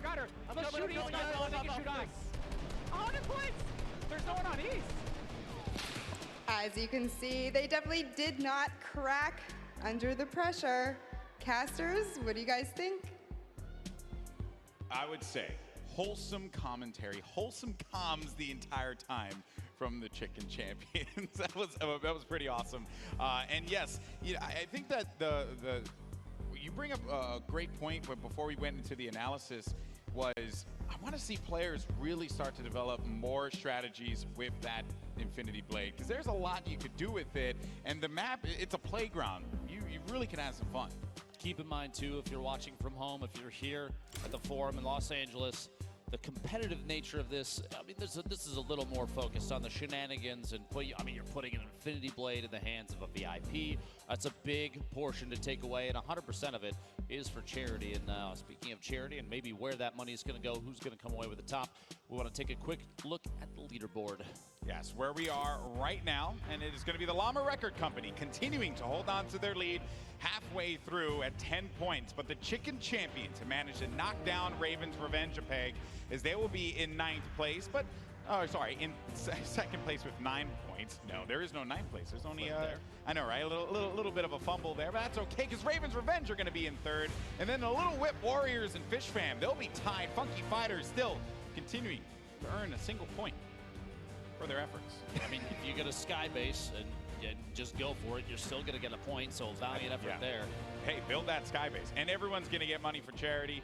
Got her. I'm gonna shoot east. They can shoot us. 100 points. There's no one on east. As you can see, they definitely did not crack under the pressure. Casters, what do you guys think? I would say wholesome commentary, wholesome comms the entire time from the Chicken Champions. that was pretty awesome. And yes, you know, I think that bring up a great point, but before we went into the analysis, was I want to see players really start to develop more strategies with that Infinity Blade, because there's a lot you could do with it, and the map, it's a playground. You really can have some fun. Keep in mind, too, if you're watching from home, if you're here at the Forum in Los Angeles, the competitive nature of this, I mean, this is a little more focused on the shenanigans and you're putting an Infinity Blade in the hands of a VIP. That's a big portion to take away, and 100% of it is for charity. And speaking of charity and maybe where that money is going to go, who's going to come away with the top, we want to take a quick look at the leaderboard. Yes, where we are right now, and it is going to be the Llama Record Company continuing to hold on to their lead halfway through at 10 points. But the Chicken Champions have managed to knock down Ravens Revenge a peg, as they will be in 9th place, but in second place with 9 points. No, there is no 9th place. There's only I know, right? A little bit of a fumble there, but that's okay, because Ravens Revenge are going to be in 3rd, and then the Little Whip Warriors and Fish Fam, they'll be tied. Funky Fighters still continuing to earn a single point for their efforts. I mean, if you get a sky base and just go for it, you're still going to get a point, so valiant effort there. Hey, build that sky base, and everyone's going to get money for charity.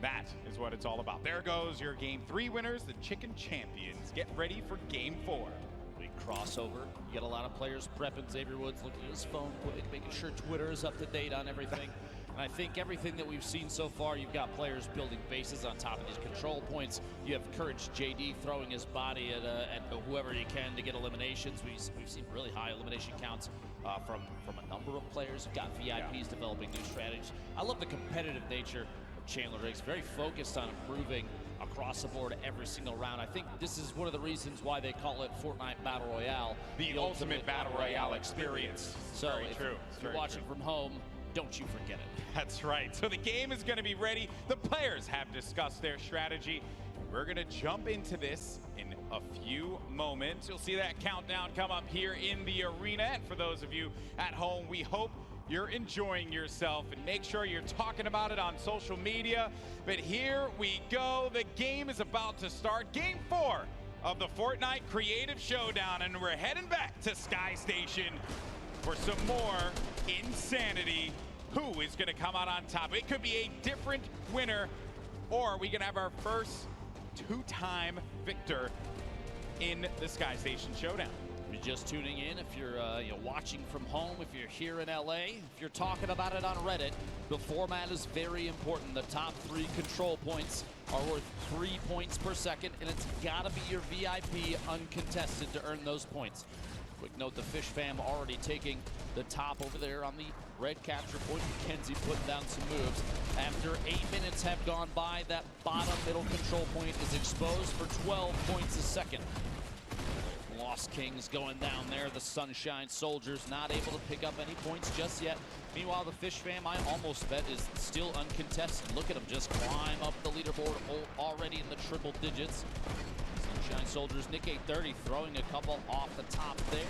That is what it's all about. There goes your Game 3 winners, the Chicken Champions. Get ready for Game 4. Big crossover. You got a lot of players prepping. Xavier Woods looking at his phone, making sure Twitter is up to date on everything. And I think everything that we've seen so far, you've got players building bases on top of these control points. You have Courage JD throwing his body at whoever he can to get eliminations. We've seen really high elimination counts from a number of players. You've got VIPs developing new strategies. I love the competitive nature of Chandler Riggs. Very focused on improving across the board every single round. I think this is one of the reasons why they call it Fortnite Battle Royale. The ultimate Battle Royale experience. So if you're watching from home, don't you forget it. That's right. So the game is going to be ready. The players have discussed their strategy. We're going to jump into this in a few moments. You'll see that countdown come up here in the arena. And for those of you at home, we hope you're enjoying yourself, and make sure you're talking about it on social media. But here we go. The game is about to start. Game 4 of the Fortnite Creative Showdown, and we're heading back to Sky Station for some more insanity. Who is going to come out on top? It could be a different winner, or we can have our first two-time victor in the Sky Station Showdown. If you're just tuning in, if you're watching from home, if you're here in LA, if you're talking about it on Reddit, the format is very important. The top 3 control points are worth 3 points per second, and it's got to be your VIP uncontested to earn those points. Quick note, the Fish Fam already taking the top over there on the red capture point. Mackenzie putting down some moves. After 8 minutes have gone by, that bottom middle control point is exposed for 12 points a second. Lost Kings going down there. The Sunshine Soldiers not able to pick up any points just yet. Meanwhile, the Fish Fam, I almost bet, is still uncontested. Look at them just climb up the leaderboard already in the triple digits. Sunshine Soldiers, Nick 830 throwing a couple off the top there.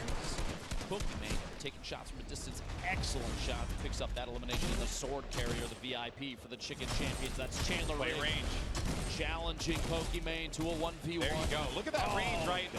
Pokimane taking shots from a distance. Excellent shot. Picks up that elimination in the sword carrier, the VIP for the Chicken Champions. That's Chandler Riggs. Challenging Pokimane to a 1v1. There you go. Look at that range, right?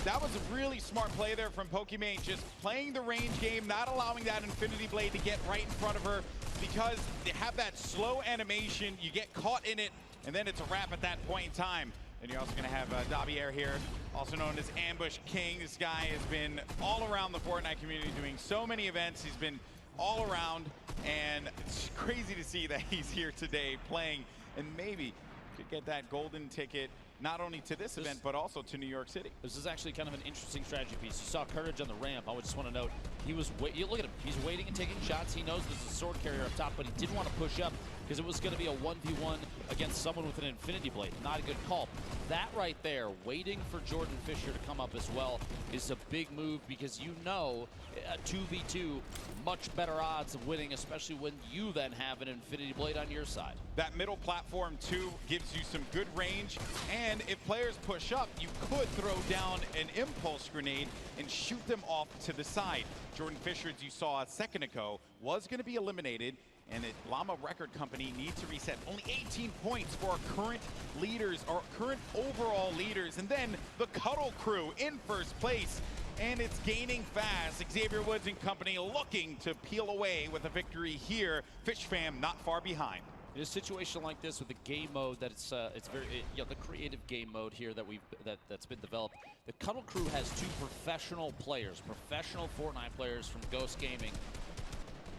That was a really smart play there from Pokimane, just playing the range game, not allowing that Infinity Blade to get right in front of her, because they have that slow animation. You get caught in it, and then it's a wrap at that point in time. And you're also going to have Davier here, also known as Ambush King. This guy has been all around the Fortnite community doing so many events. He's been all around, and it's crazy to see that he's here today playing, and maybe could get that golden ticket not only to this event, but also to New York City. This is actually kind of an interesting strategy piece. You saw Courage on the ramp. I would just want to note, look at him. He's waiting and taking shots. He knows there's a sword carrier up top, but he didn't want to push up because it was going to be a 1v1 against someone with an Infinity Blade. Not a good call. That right there, waiting for Jordan Fisher to come up as well, is a big move, because you know a 2v2, much better odds of winning, especially when you then have an Infinity Blade on your side. That middle platform too gives you some good range, and if players push up, you could throw down an impulse grenade and shoot them off to the side. Jordan Fisher, as you saw a second ago, was going to be eliminated, and the Llama Record Company needs to reset. Only 18 points for our current leaders, our current overall leaders, and then the Cuddle Crew in first place. and it's gaining fast. Xavier Woods and company looking to peel away with a victory here. Fish Fam not far behind. In a situation like this with the game mode, that it's very, you know, the creative game mode here that's been developed. The Cuddle Crew has 2 professional players, professional Fortnite players from Ghost Gaming.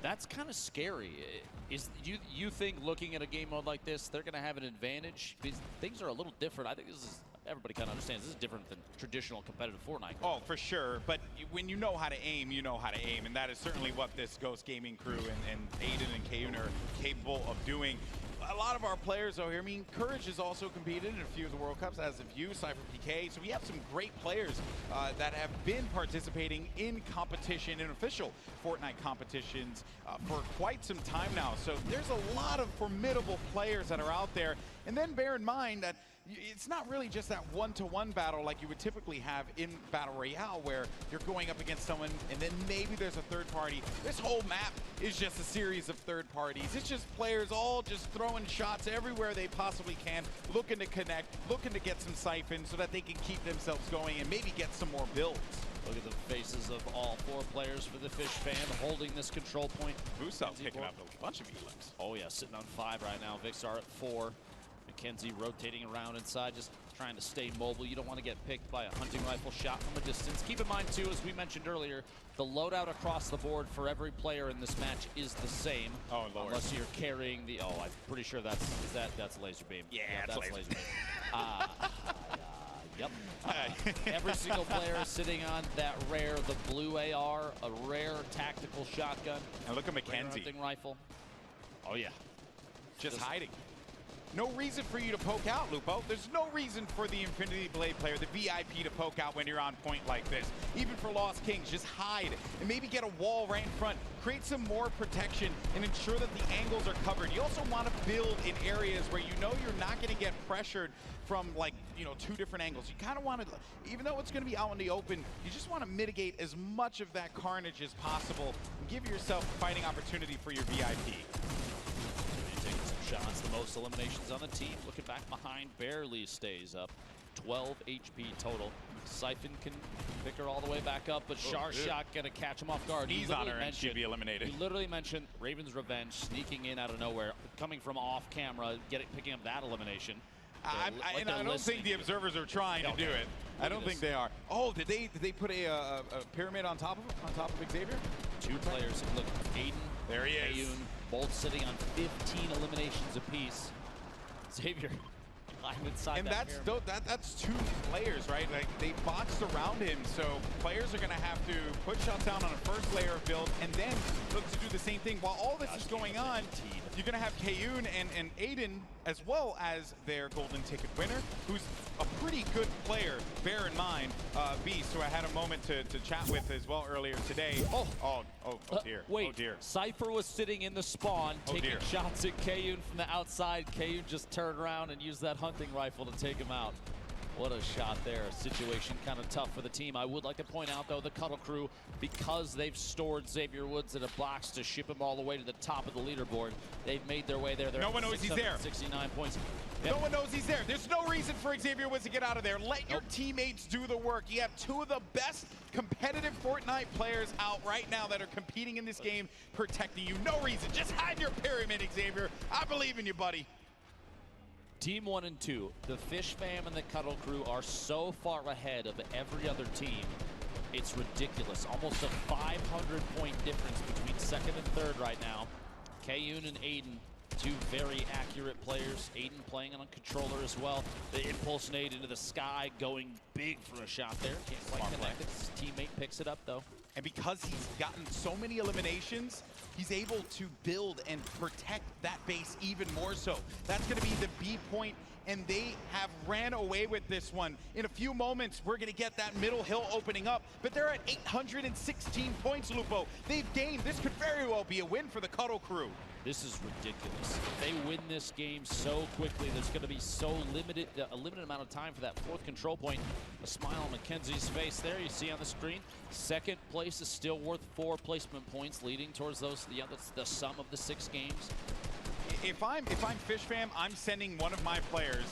That's kind of scary. You think looking at a game mode like this, they're going to have an advantage? Because things are a little different. I think this is, everybody kind of understands this is different than traditional competitive Fortnite. Oh, for sure. But when you know how to aim, you know how to aim. And that is certainly what this Ghost Gaming crew and Aiden and Kayun are capable of doing. A lot of our players, though, here, I mean, Courage has also competed in a few of the World Cups, as have you, Cypher PK. So we have some great players that have been participating in competition, in official Fortnite competitions for quite some time now. So there's a lot of formidable players that are out there. And then bear in mind that it's not really just that one-to-one battle like you would typically have in Battle Royale, where you're going up against someone and then maybe there's a third party. This whole map is just a series of third parties. It's just players all just throwing shots everywhere they possibly can, looking to connect, looking to get some siphons so that they can keep themselves going and maybe get some more builds. Look at the faces of all 4 players for the Fish Fam holding this control point. Vusel's picking up a bunch of elims. Oh yeah, sitting on 5 right now. Vixar at 4. Mackenzie rotating around inside, just trying to stay mobile. You don't want to get picked by a hunting rifle shot from a distance. Keep in mind, too, as we mentioned earlier, the loadout across the board for every player in this match is the same. Oh, Lord. Unless you're carrying the... Oh, I'm pretty sure that's laser beam. Yeah, that's laser beam. Yep. Every single player is sitting on that rare, the blue AR, a rare tactical shotgun. And look at Mackenzie. Hunting rifle. Oh, yeah. Just hiding. No reason for you to poke out, Lupo. There's no reason for the Infinity Blade player, the VIP, to poke out when you're on point like this. Even for Lost Kings, just hide and maybe get a wall right in front. Create some more protection and ensure that the angles are covered. You also want to build in areas where you know you're not going to get pressured from, like, you know, 2 different angles. You kind of want to, even though it's going to be out in the open, you just want to mitigate as much of that carnage as possible and give yourself a fighting opportunity for your VIP. Shots, the most eliminations on the team. Looking back behind, barely stays up. 12 HP total. Siphon can pick her all the way back up, but Sharshot gonna catch him off guard. He's on her and she'd be eliminated. He literally mentioned Raven's Revenge sneaking in out of nowhere, coming from off camera, picking up that elimination. I don't think the observers are trying to do it. I don't think they are. Oh, did they put a pyramid on top of Xavier? 2 players. Look, Aiden. There he is. Kayun, both sitting on 15 eliminations apiece. Xavier, I'm inside and that that's 2 players, right? Like, they boxed around him, so players are going to have to put shots down on a first layer of build and then look to do the same thing. While all this is going on, you're going to have Kayun and Aiden, as well as their golden ticket winner, who's a pretty good player, bear in mind, Beast, who I had a moment to chat with as well earlier today. Oh dear. Wait, oh dear. Cypher was sitting in the spawn, taking shots at Kayun from the outside. Kayun just turned around and used that hunting rifle to take him out. What a shot there. Situation kind of tough for the team. I would like to point out, though, the Cuddle Crew, because they've stored Xavier Woods in a box to ship him all the way to the top of the leaderboard, they've made their way there. No one knows he's there. 69 points. No one knows he's there. There's no reason for Xavier Woods to get out of there. Let your teammates do the work. You have 2 of the best competitive Fortnite players out right now that are competing in this game, protecting you. No reason. Just hide your pyramid, Xavier. I believe in you, buddy. Team 1 and 2, the Fish Fam and the Cuddle Crew are so far ahead of every other team. It's ridiculous. Almost a 500-point difference between 2nd and 3rd right now. Kayun and Aiden, 2 very accurate players. Aiden playing on a controller as well. The impulse nade into the sky, going big for a shot there. Can't quite connect it. His teammate picks it up, though. And because he's gotten so many eliminations, he's able to build and protect that base even more so. That's going to be the B point, and they have ran away with this one. In a few moments, we're going to get that middle hill opening up, but they're at 816 points, Lupo. They've gained. This could very well be a win for the Cuddle Crew. This is ridiculous. If they win this game so quickly, there's going to be so limited, a limited amount of time for that 4th control point. A smile on Mackenzie's face there, you see on the screen. 2nd place is still worth 4 placement points, leading towards those. Yeah, that's the sum of the 6 games. If I'm Fish Fam, I'm sending one of my players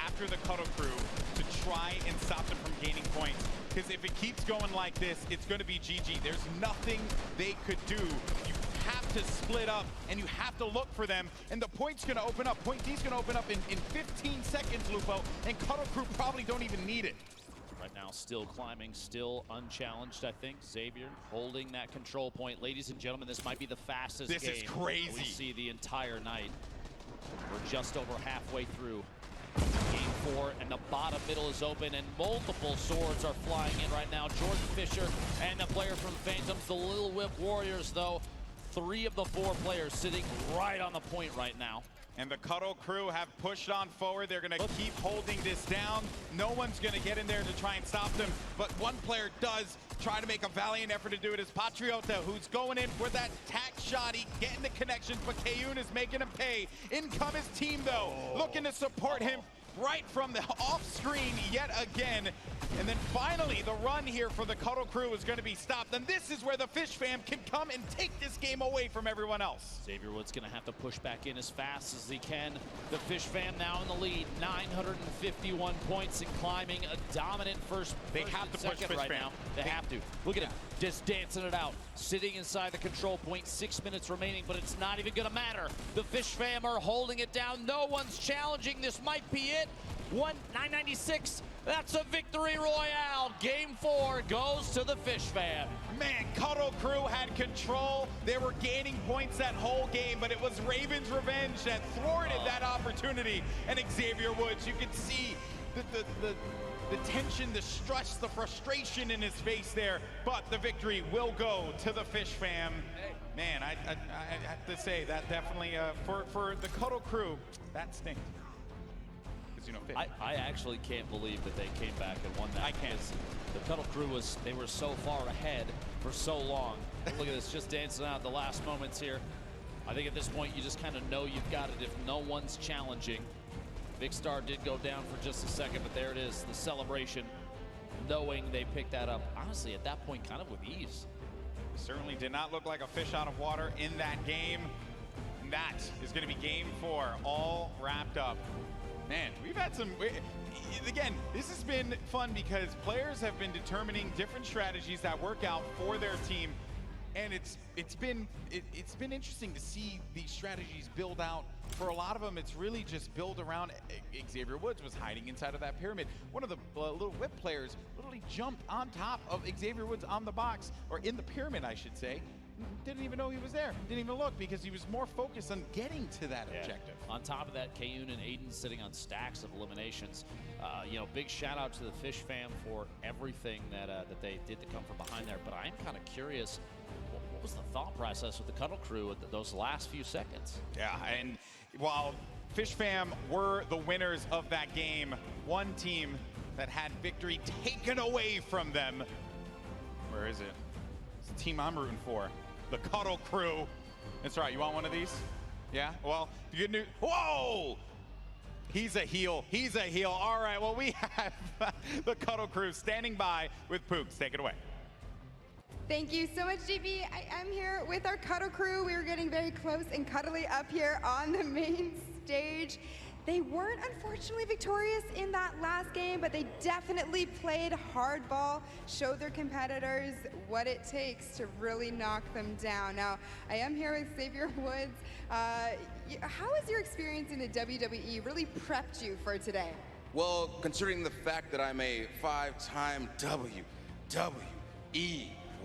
after the Cuddle Crew to try and stop them from gaining points. Because if it keeps going like this, it's going to be GG. There's nothing they could do. You have to split up, and you have to look for them, and the point's going to open up. Point D's going to open up in 15 seconds, Lupo, and Cuddle Crew probably don't even need it. Right now, still climbing, still unchallenged, I think. Xavier holding that control point. Ladies and gentlemen, this might be the fastest This game is crazy. we see the entire night. We're just over halfway through game 4, and the bottom middle is open, and multiple swords are flying in right now. Jordan Fisher and the player from Phantoms, the Little Whip Warriors, though. 3 of the 4 players sitting right on the point right now. And the Cuddle Crew have pushed on forward. They're going to keep holding this down. No one's going to get in there to try and stop them. But one player does try to make a valiant effort to do it. Is Patriota, who's going in for that tack shotty, getting the connections, but Kayun is making him pay. In come his team, though, looking to support him right from the off-screen yet again. And then finally, the run here for the Cuddle Crew is going to be stopped. And this is where the Fish Fam can come and take this game away from everyone else. Xavier Woods going to have to push back in as fast as he can. The Fish Fam now in the lead, 951 points and climbing a dominant first They have to push second Fish right Fam. now. They have to. Look at him, just dancing it out, sitting inside the control point, 6 minutes remaining, but it's not even going to matter. The Fish Fam are holding it down. No one's challenging. This might be it. 996. That's a victory royale. Game 4 goes to the Fish Fam. Man, Cuddle Crew had control. They were gaining points that whole game, but it was Raven's Revenge that thwarted that opportunity. And Xavier Woods, you can see the tension, the stress, the frustration in his face there. But the victory will go to the Fish Fam. Man, I have to say that definitely for the Cuddle Crew, that stinks. You know, I actually can't believe that they came back and won that. I can't. The Cuddle Crew they were so far ahead for so long. Look at this, just dancing out the last moments here. I think at this point you just kind of know you've got it if no one's challenging. Big Star did go down for just a second, but there it is, the celebration, knowing they picked that up. Honestly, at that point, kind of with ease. Certainly did not look like a fish out of water in that game. And that is going to be game 4, all wrapped up. Man, we've had some, again, this has been fun because players have been determining different strategies that work out for their team. And it's been interesting to see these strategies build out. For a lot of them, it's really just built around Xavier Woods was hiding inside of that pyramid. One of the Little Whip players literally jumped on top of Xavier Woods on the box, or in the pyramid, I should say. Didn't even know he was there. Didn't even look because he was more focused on getting to that objective. On top of that, Kayun and Aiden sitting on stacks of eliminations. You know, big shout out to the Fish Fam for everything that they did to come from behind there. But I'm kind of curious, what was the thought process with the Cuddle Crew at those last few seconds? Yeah, and while Fish Fam were the winners of that game, one team that had victory taken away from them. Where is it? It's the team I'm rooting for. The Cuddle Crew. That's right, you want one of these? Yeah, well, the good news, whoa! He's a heel, he's a heel. All right, well, we have the Cuddle Crew standing by with Pooks. Take it away. Thank you so much, GB. I am here with our Cuddle Crew. We were getting very close and cuddly up here on the main stage. They weren't unfortunately victorious in that last game, but they definitely played hardball, showed their competitors what it takes to really knock them down. Now, I am here with Xavier Woods. How has your experience in the WWE really prepped you for today? Well, considering the fact that I'm a 5-time WWE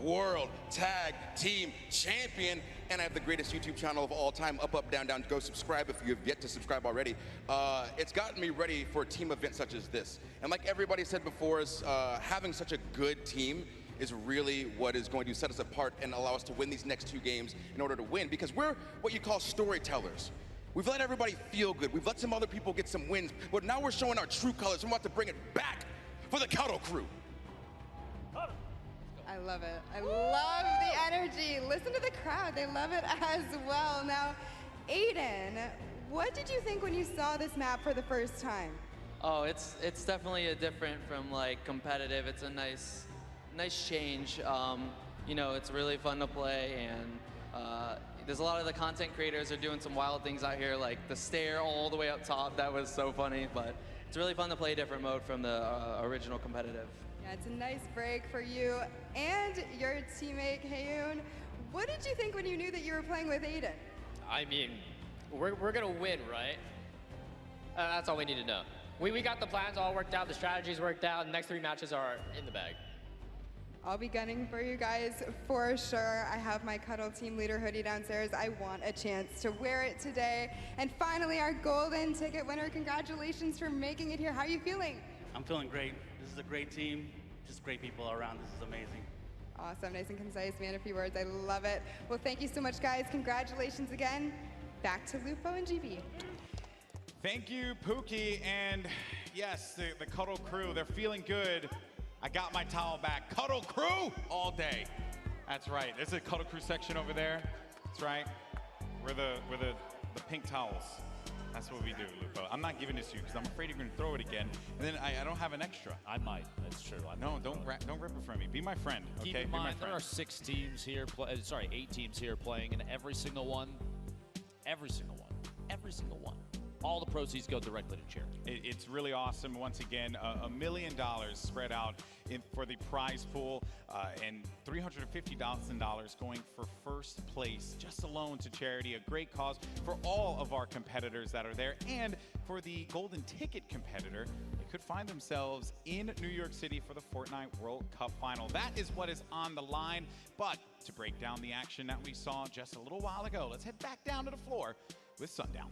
World Tag Team Champion, and I have the greatest YouTube channel of all time, Up, Up, Down, Down. Go subscribe if you have yet to subscribe already. It's gotten me ready for a team event such as this. And like everybody said before us, having such a good team is really what is going to set us apart and allow us to win these next 2 games in order to win, because we're what you call storytellers. We've let everybody feel good. We've let some other people get some wins, but now we're showing our true colors. We're about to bring it back for the Cuddle Crew. I love it. I love the energy. Listen to the crowd. They love it as well. Now, Aiden, what did you think when you saw this map for the first time? Oh, it's definitely a different from like competitive. It's a nice change. You know, it's really fun to play, and there's a lot of the content creators are doing some wild things out here, like the stair all the way up top. That was so funny, but it's really fun to play a different mode from the original competitive. Yeah, it's a nice break for you and your teammate, Hayoon. What did you think when you knew that you were playing with Aiden? I mean, we're gonna win, right? That's all we need to know. We got the plans all worked out, the strategies worked out, the next 3 matches are in the bag. I'll be gunning for you guys for sure. I have my Cuddle Team Leader hoodie downstairs. I want a chance to wear it today. And finally, our golden ticket winner, congratulations for making it here. How are you feeling? I'm feeling great. This is a great team, just great people around. This is amazing. Awesome, nice and concise, man, a few words. I love it. Well, thank you so much, guys. Congratulations again. Back to Lupo and GB. Thank you, Pookie, and yes, the Cuddle crew, they're feeling good. I got my towel back. Cuddle crew all day. That's right. There's a Cuddle crew section over there. That's right. We're the pink towels. That's what we do, Lupo. I'm not giving this to you because I'm afraid you're going to throw it again, and then I don't have an extra. I might. That's true. No, don't rip it from me. Be my friend. Okay? Keep in Be my mind, there friend. are 6 teams here. 8 teams here playing, and every single one, all the proceeds go directly to charity. It's really awesome. Once again, $1 million spread out for the prize pool, and $350,000 going for first place, just alone to charity. A great cause for all of our competitors that are there, and for the golden ticket competitor, they could find themselves in New York City for the Fortnite World Cup final. That is what is on the line. But to break down the action that we saw just a little while ago, let's head back down to the floor with Sundown.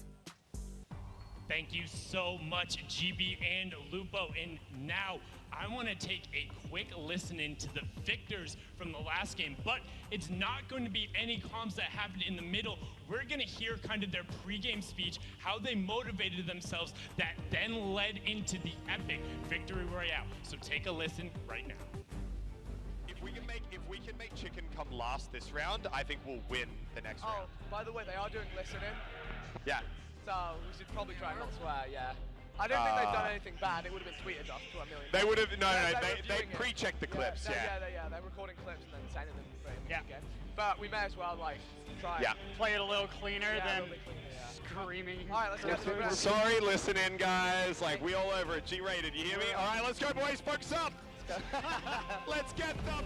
Thank you so much, GB and Lupo. And now I want to take a quick listen into the victors from the last game, but it's not going to be any comms that happened in the middle. We're going to hear kind of their pregame speech, how they motivated themselves, that then led into the epic victory royale. So take a listen right now. If we can make Chicken come last this round, I think we'll win the next round. By the way, they are doing listening. Yeah. So we should probably try and not swear, yeah. I don't think they've done anything bad. It would have been tweeted off to a million. They would have, no, they they pre-checked the clips, yeah. They're recording clips and then sending them again. But we may as well, like, try Yeah. Play it a little cleaner Yeah, than screaming. All right, let's go. Sorry, listen in, guys. Like, we all over it. G-rated, you hear me? All right, let's go, boys. Focus up. Let's get the...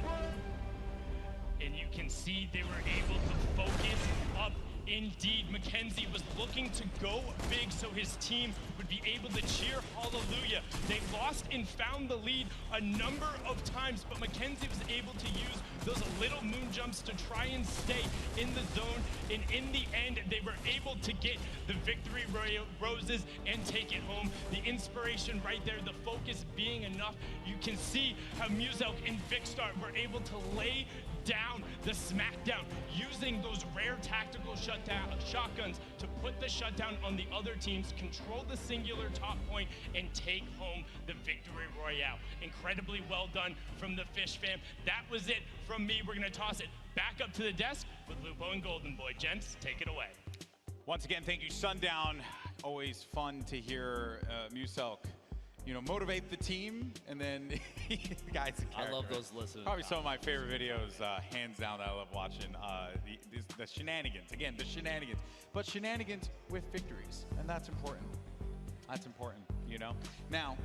And you can see they were able to focus up. Indeed, Mackenzie was looking to go big so his team would be able to cheer hallelujah. They lost and found the lead a number of times, but Mackenzie was able to use those little moon jumps to try and stay in the zone. And in the end, they were able to get the victory roses and take it home. The inspiration right there, the focus being enough. You can see how Muselk and Vikkstar were able to lay down the smackdown, using those rare tactical shotguns to put the shutdown on the other teams, control the singular top point, and take home the victory royale. Incredibly well done from the Fish fam. That was it from me. We're gonna toss it back up to the desk with Lupo and Golden Boy. Gents, take it away. Once again, thank you, Sundown. Always fun to hear Muselk, motivate the team, and then the guy's a character. I love those listeners. Probably some of my favorite videos, hands down, that I love watching. The shenanigans. Again, the shenanigans. But shenanigans with victories, and that's important. That's important, Now,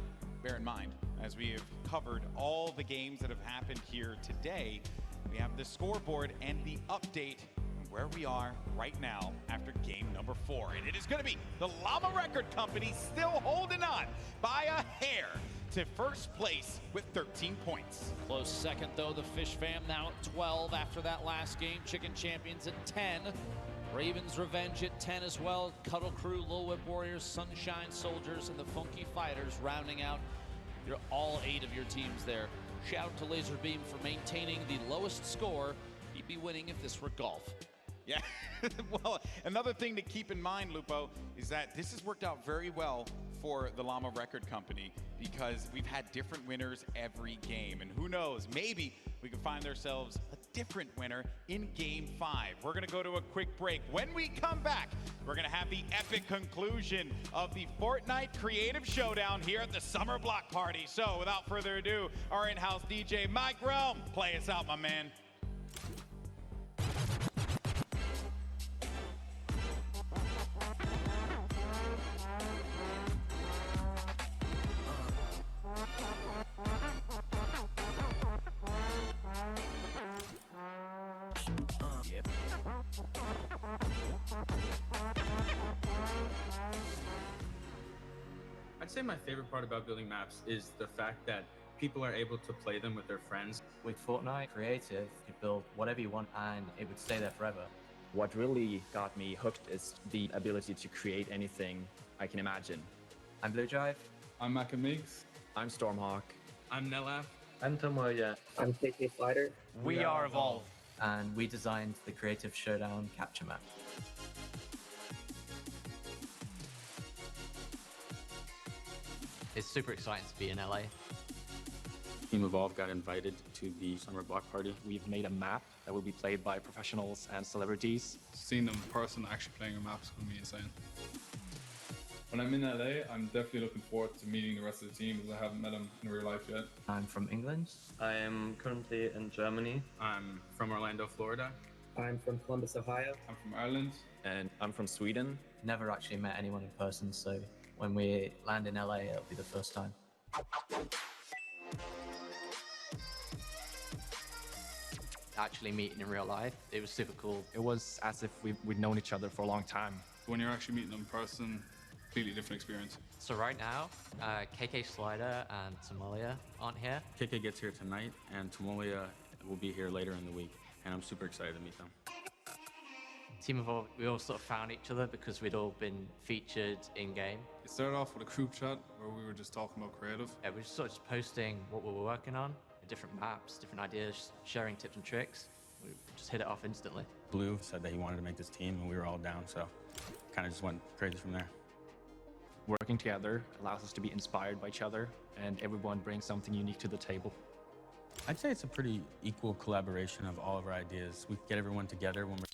bear in mind, as we have covered all the games that have happened here today, we have the scoreboard and the update where we are right now after game number 4. And it is going to be the Llama Record Company still holding on by a hair to first place with 13 points. Close second, though, the Fish fam now at 12 after that last game. Chicken Champions at 10. Ravens Revenge at 10 as well. Cuddle Crew, Lil Whip Warriors, Sunshine Soldiers, and the Funky Fighters rounding out all 8 of your teams there. Shout out to Laserbeam for maintaining the lowest score. He'd be winning if this were golf. Yeah, well, another thing to keep in mind, Lupo, is that this has worked out very well for the Llama Record Company because we've had different winners every game. And who knows, maybe we can find ourselves a different winner in Game 5. We're going to go to a quick break. When we come back, we're going to have the epic conclusion of the Fortnite Creative Showdown here at the Summer Block Party. So without further ado, our in-house DJ, Mike Realm, play us out, my man. it. I'd say my favorite part about building maps is the fact that people are able to play them with their friends. With Fortnite Creative, you could build whatever you want and it would stay there forever. What really got me hooked is the ability to create anything I can imagine. I'm Blue Drive. I'm Macamix. I'm Stormhawk. I'm Nelaf. I'm Tomoya. I'm KK Fighter. We are Evolve. And we designed the Creative Showdown capture map. It's super exciting to be in LA. Team Evolve got invited to the summer block party. We've made a map that will be played by professionals and celebrities. Seeing them in person actually playing a map is going to be insane. When I'm in LA, I'm definitely looking forward to meeting the rest of the team because I haven't met them in real life yet. I'm from England. I am currently in Germany. I'm from Orlando, Florida. I'm from Columbus, Ohio. I'm from Ireland. And I'm from Sweden. Never actually met anyone in person, so when we land in LA, it'll be the first time. Actually meeting in real life, it was super cool. It was as if we'd known each other for a long time. When you're actually meeting them in person, completely different experience. So right now, KK Slider and Somalia aren't here. KK gets here tonight, and Tomolia will be here later in the week, and I'm super excited to meet them. Team Evolve, we all sort of found each other because we'd all been featured in-game. It started off with a group chat where we were just talking about creative. Yeah, we were just sort of just posting what we were working on, different maps, different ideas, sharing tips and tricks. We just hit it off instantly. Blue said that he wanted to make this team, and we were all down, so kind of just went crazy from there. Working together allows us to be inspired by each other, and everyone brings something unique to the table. I'd say it's a pretty equal collaboration of all of our ideas. We get everyone together when we're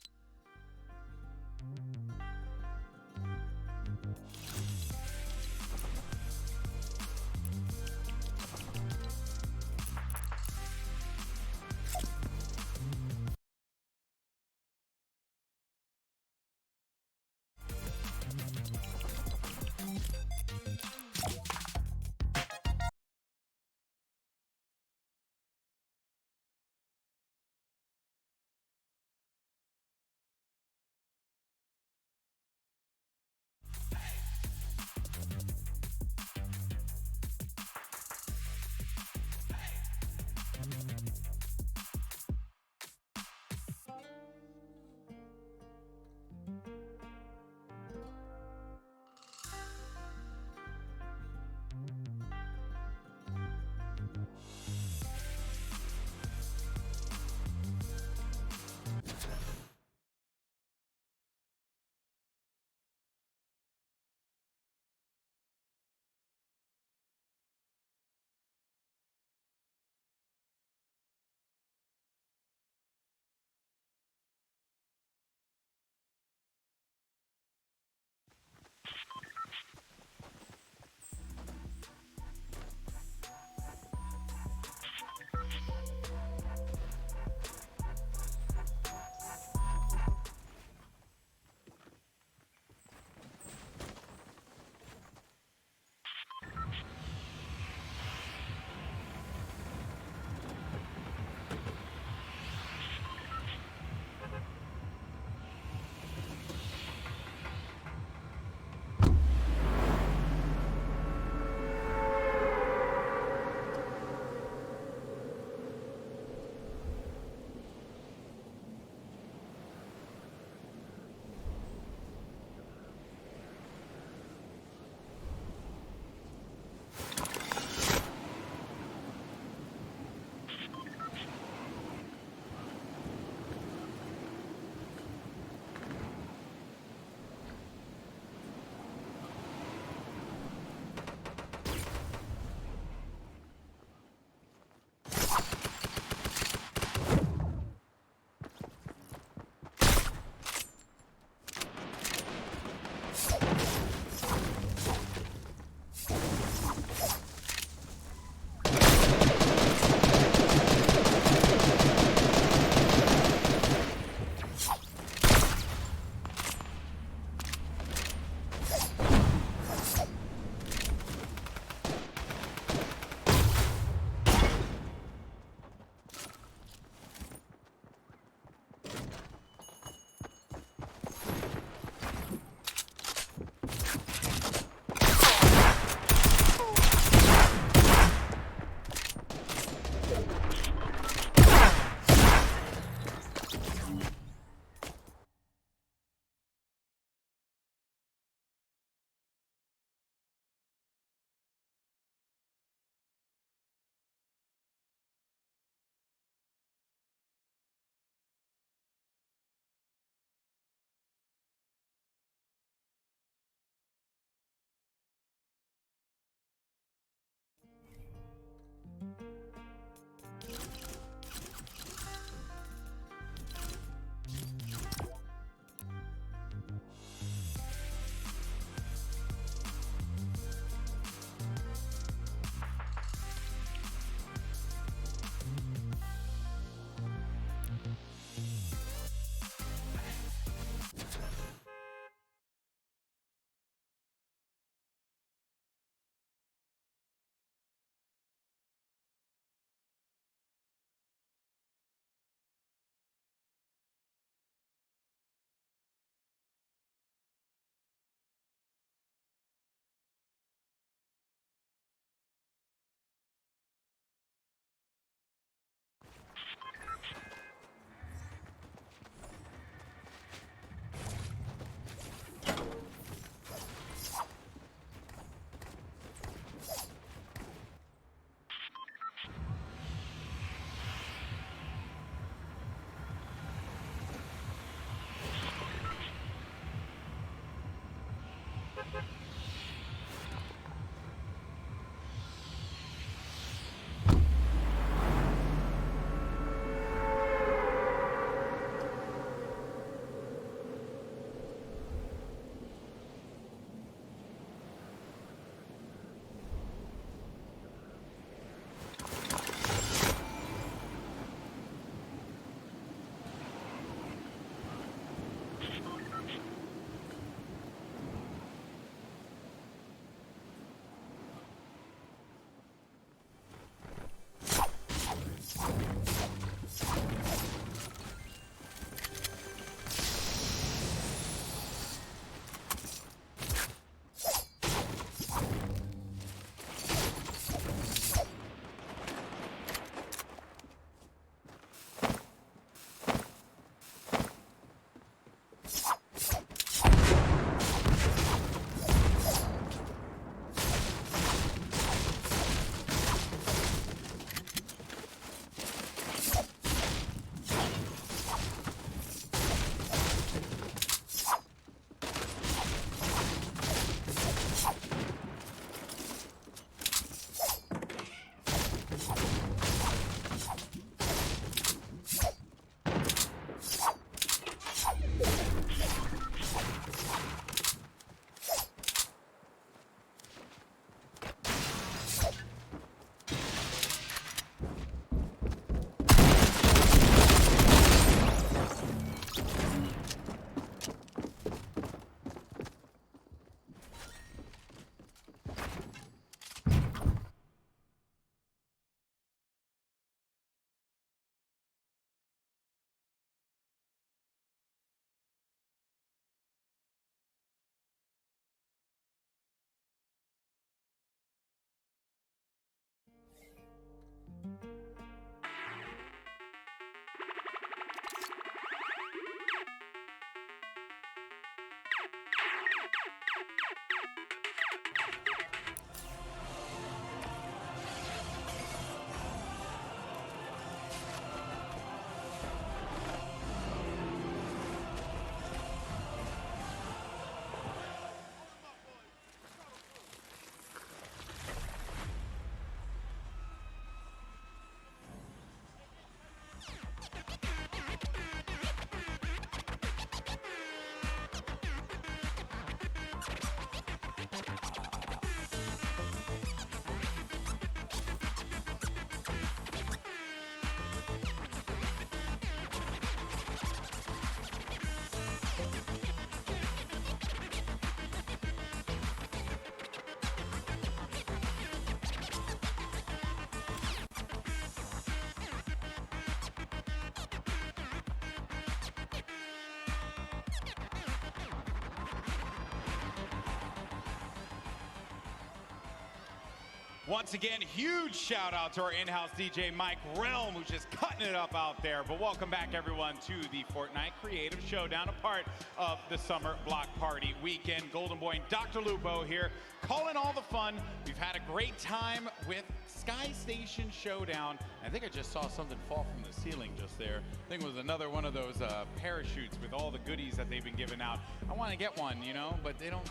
Once again, huge shout out to our in-house DJ Mike Realm, who's just cutting it up out there. But welcome back everyone to the Fortnite Creative Showdown, a part of the Summer Block Party weekend. Golden Boy and Dr. Lupo here, calling all the fun. We've had a great time with Sky Station Showdown. I think I just saw something fall from the ceiling just there. I think it was another one of those parachutes with all the goodies that they've been giving out. I want to get one, you know, but they don't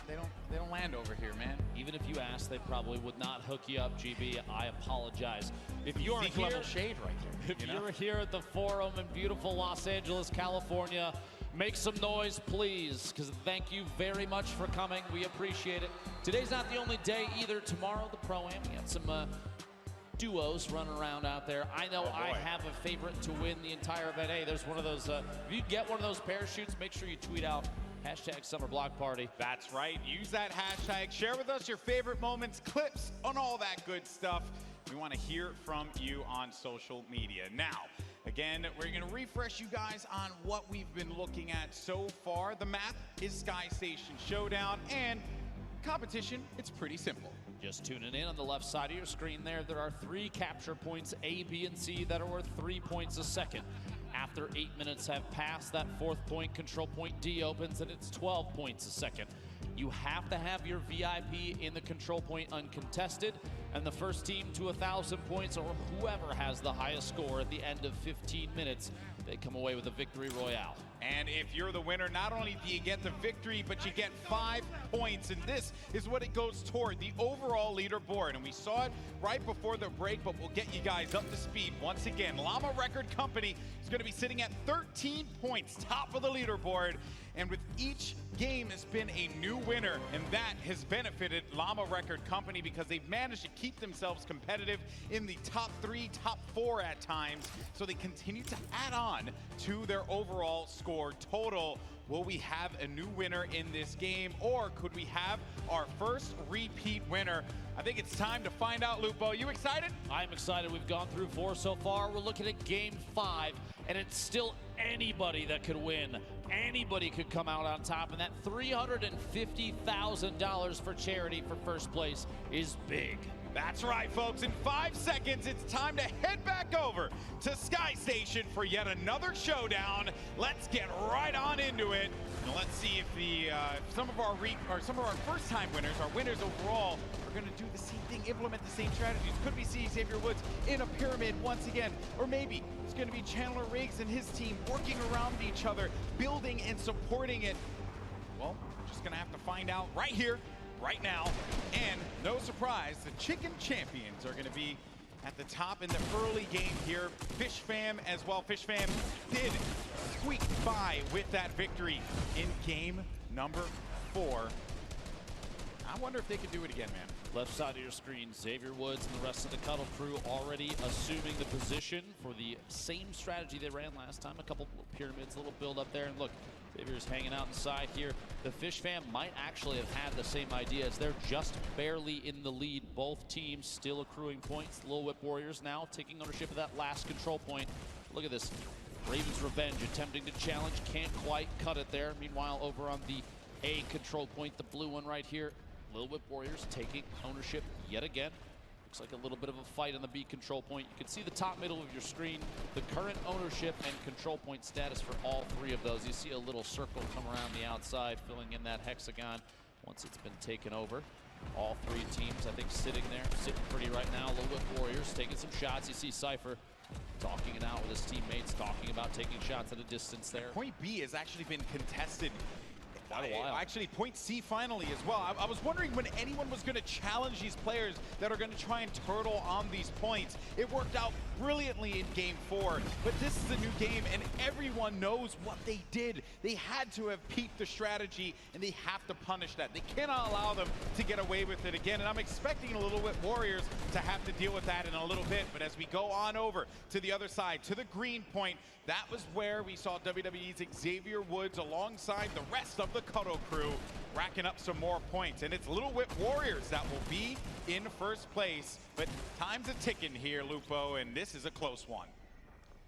land over here, man. Even if you asked, they probably would not hook you up, GB. I apologize. If you are Zeke here, level shade right there. if you're here at the Forum in beautiful Los Angeles, California, make some noise, please, because thank you very much for coming. We appreciate it. Today's not the only day either. Tomorrow, the Pro-Am. We got some duos running around out there. I know I have a favorite to win the entire event. Hey, there's one of those, if you get one of those parachutes, make sure you tweet out hashtag Summer Block Party. That's right. Use that hashtag. Share with us your favorite moments, clips, on all that good stuff. We want to hear from you on social media. Now, again, we're going to refresh you guys on what we've been looking at so far. The map is Sky Station Showdown, and competition, it's pretty simple. Just tuning in, on the left side of your screen there are 3 capture points, A, B, and C, that are worth 3 points a second. After 8 minutes have passed, that 4th point, control point D, opens, and it's 12 points a second. You have to have your VIP in the control point uncontested, and the first team to 1,000 points, or whoever has the highest score at the end of 15 minutes, they come away with a victory royale. And if you're the winner, not only do you get the victory, but you get 5 points. And this is what it goes toward, the overall leaderboard. And we saw it right before the break, but we'll get you guys up to speed once again. Llama Record Company is going to be sitting at 13 points, top of the leaderboard. And with each game has been a new winner, and that has benefited Llama Record Company because they've managed to keep themselves competitive in the top 3, top 4 at times. So they continue to add on to their overall score total. Will we have a new winner in this game, or could we have our first repeat winner? I think it's time to find out, Lupo. You excited? I'm excited. We've gone through 4 so far. We're looking at game 5, and it's still anybody that could win. Anybody could come out on top, and that $350,000 for charity for first place is big. That's right, folks. In 5 seconds, it's time to head back over to Sky Station for yet another showdown. Let's get right on into it. And let's see if the some of our first-time winners, our winners overall, are going to do the same thing, implement the same strategies. Could we see Xavier Woods in a pyramid once again? Or maybe it's going to be Chandler Riggs and his team working around each other, building and supporting it. Well, we're just going to have to find out right here, right now. And no surprise, the Chicken Champions are going to be at the top in the early game here. Fish Fam as well. Fish Fam did squeak by with that victory in game number 4. I wonder if they could do it again, man. Left side of your screen, Xavier Woods and the rest of the Cuddle crew already assuming the position for the same strategy they ran last time. A couple pyramids, a little build up there, and look, Xavier's hanging out inside here. The Fish Fam might actually have had the same idea, as they're just barely in the lead. Both teams still accruing points. Little Whip Warriors now taking ownership of that last control point. Look at this. Raven's Revenge attempting to challenge, can't quite cut it there. Meanwhile, over on the A control point, the blue one right here, Little Whip Warriors taking ownership yet again. Looks like a little bit of a fight on the B control point. You can see the top middle of your screen, the current ownership and control point status for all 3 of those. You see a little circle come around the outside, filling in that hexagon once it's been taken over. All 3 teams, I think, sitting there, sitting pretty right now. Little Whip Warriors taking some shots. You see Cypher talking it out with his teammates, talking about taking shots at a distance there. Point B has actually been contested. Quite a while. Actually, point C finally as well. I was wondering when anyone was going to challenge these players that are going to try and turtle on these points. It worked out brilliantly in game 4, but this is a new game and everyone knows what they did. They had to have peeped the strategy and they have to punish that. They cannot allow them to get away with it again, and I'm expecting a Little Whip Warriors to have to deal with that in a little bit. But as we go on over to the other side, to the green point, that was where we saw WWE's Xavier Woods alongside the rest of the Cuddle crew racking up some more points. And it's Little Whip Warriors that will be in first place. But time's a ticking here, Lupo, and this is a close one.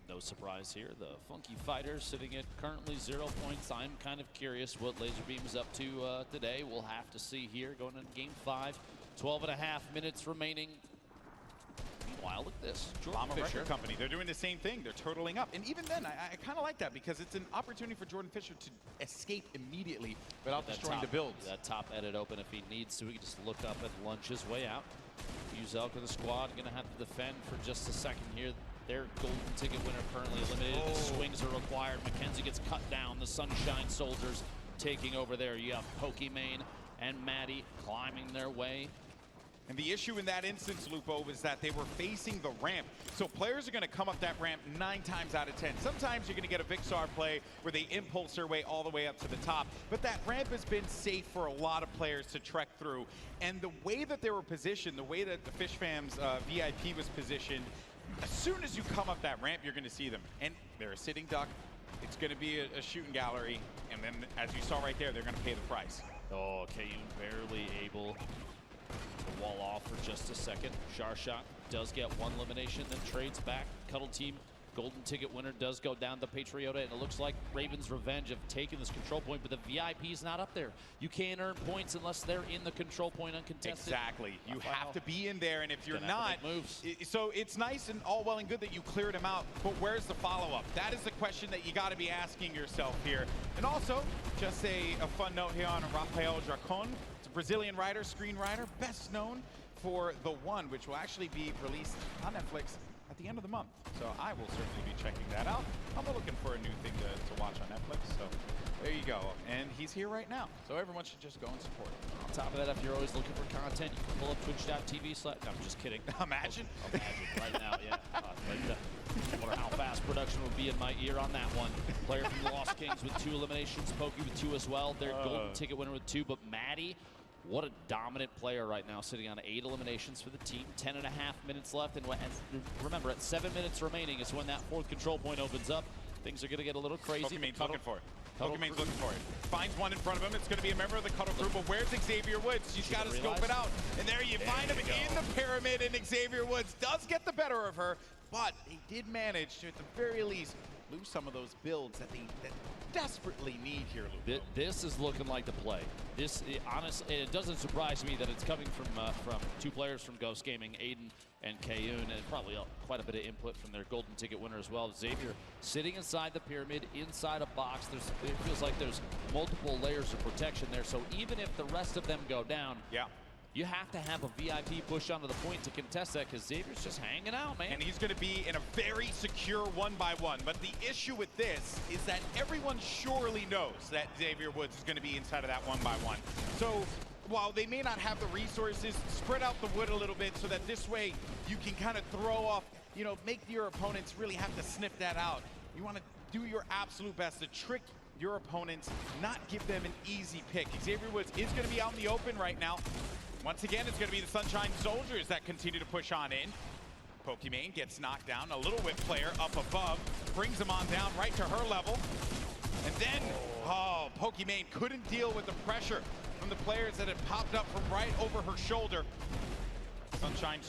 No surprise here. The Funky Fighters sitting at currently 0 points. I'm kind of curious what Lazarbeam is up to today. We'll have to see here going into game 5. 12.5 minutes remaining. Meanwhile, look at this. Jordan Llama Fisher. Record Company, they're doing the same thing. They're turtling up. And even then, I kind of like that because it's an opportunity for Jordan Fisher to escape immediately without destroying the builds. That top edit open if he needs to. He can just look up and lunge his way out. Uzelk of the squad going to have to defend for just a second here. Their golden ticket winner currently eliminated. The swings are required. Mackenzie gets cut down. The Sunshine Soldiers taking over there. You have Pokimane and Maddie climbing their way. And the issue in that instance, Lupo, was that they were facing the ramp. So players are going to come up that ramp 9 times out of 10. Sometimes you're going to get a Vixar play where they impulse their way all the way up to the top. But that ramp has been safe for a lot of players to trek through. And the way that they were positioned, the way that the Fish Fam's VIP was positioned, as soon as you come up that ramp, you're going to see them. And they're a sitting duck. It's going to be a shooting gallery. And then, as you saw right there, they're going to pay the price. Oh, Kayun barely able to wall off for just a second. Sharshot does get one elimination, then trades back. Cuddle Team golden ticket winner does go down to Patriota, and it looks like Raven's Revenge have taken this control point, but the VIP's not up there. You can't earn points unless they're in the control point uncontested. Exactly. You have to be in there, and if you're Gonna have not, to make moves. So it's nice and all well and good that you cleared him out, but where's the follow-up? That is the question that you got to be asking yourself here. And also, just a fun note here on Rafael Dracon. It's a Brazilian writer, screenwriter, best known for The One, which will actually be released on Netflix at the end of the month. So I will certainly be checking that out. I'm looking for a new thing to watch on Netflix. So there you go. And he's here right now. So everyone should just go and support him. On top of that, if you're always looking for content, you can pull up twitch.tv/. No, I'm just kidding. Imagine. Imagine right now, yeah. I wonder how fast production would be in my ear on that one. Player from the Lost Kings with 2 eliminations. Pokey with 2 as well. Their golden ticket winner with 2. But Maddie, what a dominant player right now, sitting on 8 eliminations for the team. 10.5 minutes left. And remember, at 7 minutes remaining is when that 4th control point opens up. Things are going to get a little crazy. Pokemon's looking for it. Pokemon's looking for it. Finds one in front of him. It's going to be a member of the Cuddle Crew, but where's Xavier Woods? She's got to scope it out. And there you find him in the pyramid, and Xavier Woods does get the better of her, but he did manage to, at the very least, lose some of those builds that they desperately need here, Lupo. This is looking like the play. Honestly, it doesn't surprise me that it's coming from 2 players from Ghost Gaming, Aiden and Kayun, and probably quite a bit of input from their golden ticket winner as well. Xavier sitting inside the pyramid, inside a box. It feels like there's multiple layers of protection there. So even if the rest of them go down, you have to have a VIP push onto the point to contest that, because Xavier's just hanging out, man. And he's going to be in a very secure 1-by-1. But the issue with this is that everyone surely knows that Xavier Woods is going to be inside of that 1-by-1. So while they may not have the resources, spread out the wood a little bit so that this way you can kind of throw off, make your opponents really have to sniff that out. You want to do your absolute best to trick your opponents, not give them an easy pick. Xavier Woods is going to be out in the open right now. Once again, it's going to be the Sunshine Soldiers that continue to push on in. Pokimane gets knocked down. A little whip player up above brings him on down right to her level. And then, Pokimane couldn't deal with the pressure from the players that had popped up from right over her shoulder. Sunshine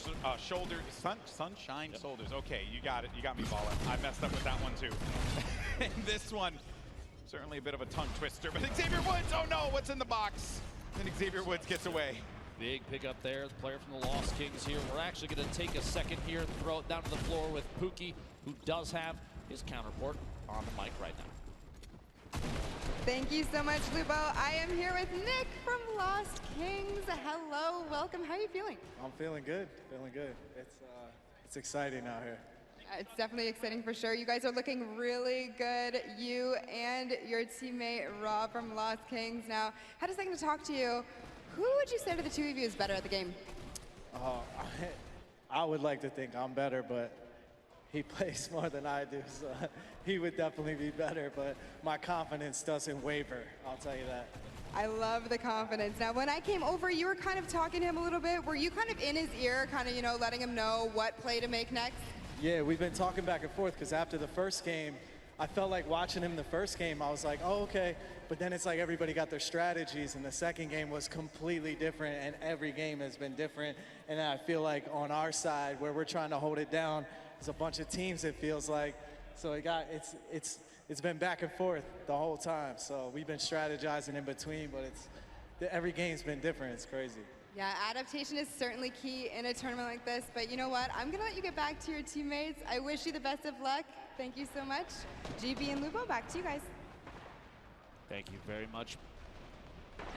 Sunshine Soldiers. Okay, you got it. You got me, Baller. I messed up with that one too. And this one, certainly a bit of a tongue twister. But Xavier Woods, oh no, what's in the box? And Xavier Woods gets away. Big pickup there, the player from the Lost Kings here. We're actually going to take a second here and throw it down to the floor with Pookie, who does have his counterpart on the mic right now. Thank you so much, Lupo. I am here with Nick from Lost Kings. Hello, welcome. How are you feeling? I'm feeling good, feeling good. It's exciting out here. It's definitely exciting for sure. You guys are looking really good. You and your teammate, Rob from Lost Kings. Now, had a second to talk to you. Who would you say to the 2 of you is better at the game? I would like to think I'm better, but he plays more than I do, so he would definitely be better, but my confidence doesn't waver, I'll tell you that. I love the confidence. Now, when I came over, you were kind of talking to him a little bit. Were you kind of in his ear, kind of, letting him know what play to make next? Yeah, we've been talking back and forth, because after the first game, I felt like watching him the first game, I was like, oh, okay. But then it's like everybody got their strategies, and the second game was completely different, and every game has been different. And I feel like on our side, where we're trying to hold it down, there's a bunch of teams, it feels like. So it's been back and forth the whole time. So we've been strategizing in between, but every game's been different. It's crazy. Yeah, adaptation is certainly key in a tournament like this, but you know what? I'm gonna let you get back to your teammates. I wish you the best of luck. Thank you so much. GB and Lupo, back to you guys. Thank you very much.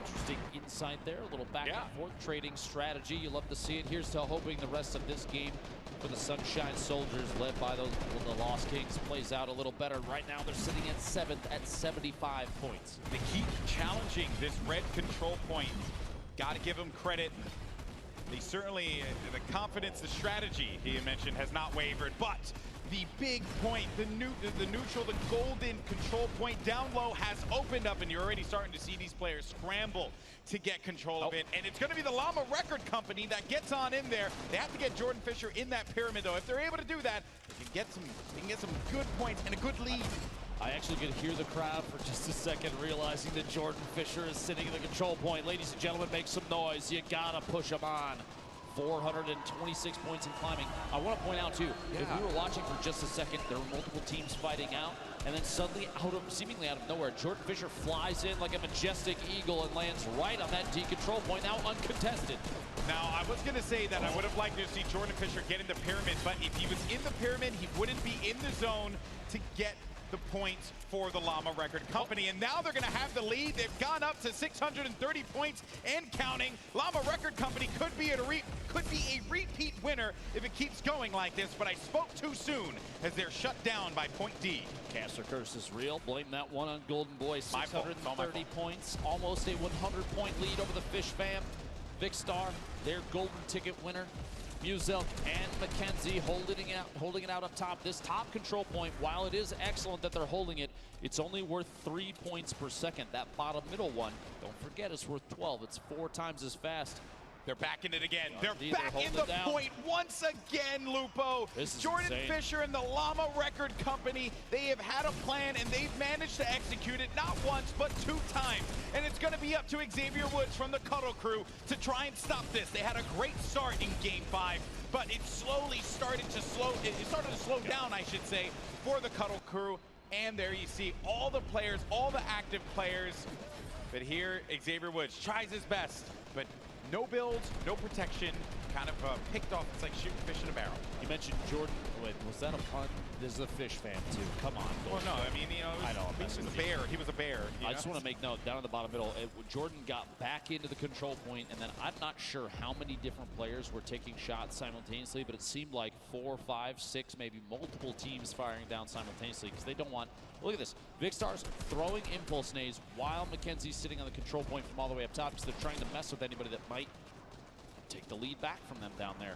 Interesting insight there, a little back and forth trading strategy. You love to see it. Here's to hoping the rest of this game for the Sunshine Soldiers, led by the Lost Kings, plays out a little better. Right now, they're sitting at 7th at 75 points. They keep challenging this red control point. Got to give them credit. They certainly, the confidence, the strategy he mentioned has not wavered, but the big point, the neutral, the golden control point down low has opened up, and you're already starting to see these players scramble to get control of it. And it's going to be the Llama Record Company that gets on in there. They have to get Jordan Fisher in that pyramid, though. If they're able to do that, they can get some good points and a good lead. I actually could hear the crowd for just a second, realizing that Jordan Fisher is sitting in the control point. Ladies and gentlemen, make some noise. You gotta push him on. 426 points in climbing. I want to point out too, if we were watching for just a second, there were multiple teams fighting out, and then suddenly, seemingly out of nowhere, Jordan Fisher flies in like a majestic eagle and lands right on that D control point, now uncontested. Now, I was going to say that I would have liked to see Jordan Fisher get in the pyramid, but if he was in the pyramid, he wouldn't be in the zone to get the points for the Llama Record Company. And now they're going to have the lead. They've gone up to 630 points and counting. Llama Record Company could be a repeat winner if it keeps going like this, but I spoke too soon as they're shut down by Point D. Caster curse is real. Blame that one on Golden Boy. 630 points, almost a 100-point lead over the Fish Fam. Vikkstar, their golden ticket winner. Muzelk and Mackenzie holding it out up top. This top control point, while it is excellent that they're holding it, it's only worth 3 points per second. That bottom middle one, don't forget, it's worth 12. It's 4 times as fast. They're back in it again. They're back in the point once again, Lupo. Jordan Fisher and the Llama Record Company, they have had a plan and they've managed to execute it not once, but 2 times. And it's going to be up to Xavier Woods from the Cuddle Crew to try and stop this. They had a great start in Game 5, but it started to slow down, I should say, for the Cuddle Crew. And there you see all the players, all the active players. But here, Xavier Woods tries his best, but no builds, no protection, kind of picked off. It's like shooting fish in a barrel. You mentioned Jordan. Wait, was that a pun? This is a Fish fan too. Come on. Well, no, I mean, I know. He was a bear. He was a bear. I just want to make note, down in the bottom middle, Jordan got back into the control point, and then I'm not sure how many different players were taking shots simultaneously, but it seemed like 4, 5, 6, maybe multiple teams firing down simultaneously because they don't want. Look at this. Vikkstar's throwing impulse nades while Mackenzie's sitting on the control point from all the way up top because they're trying to mess with anybody that might take the lead back from them down there.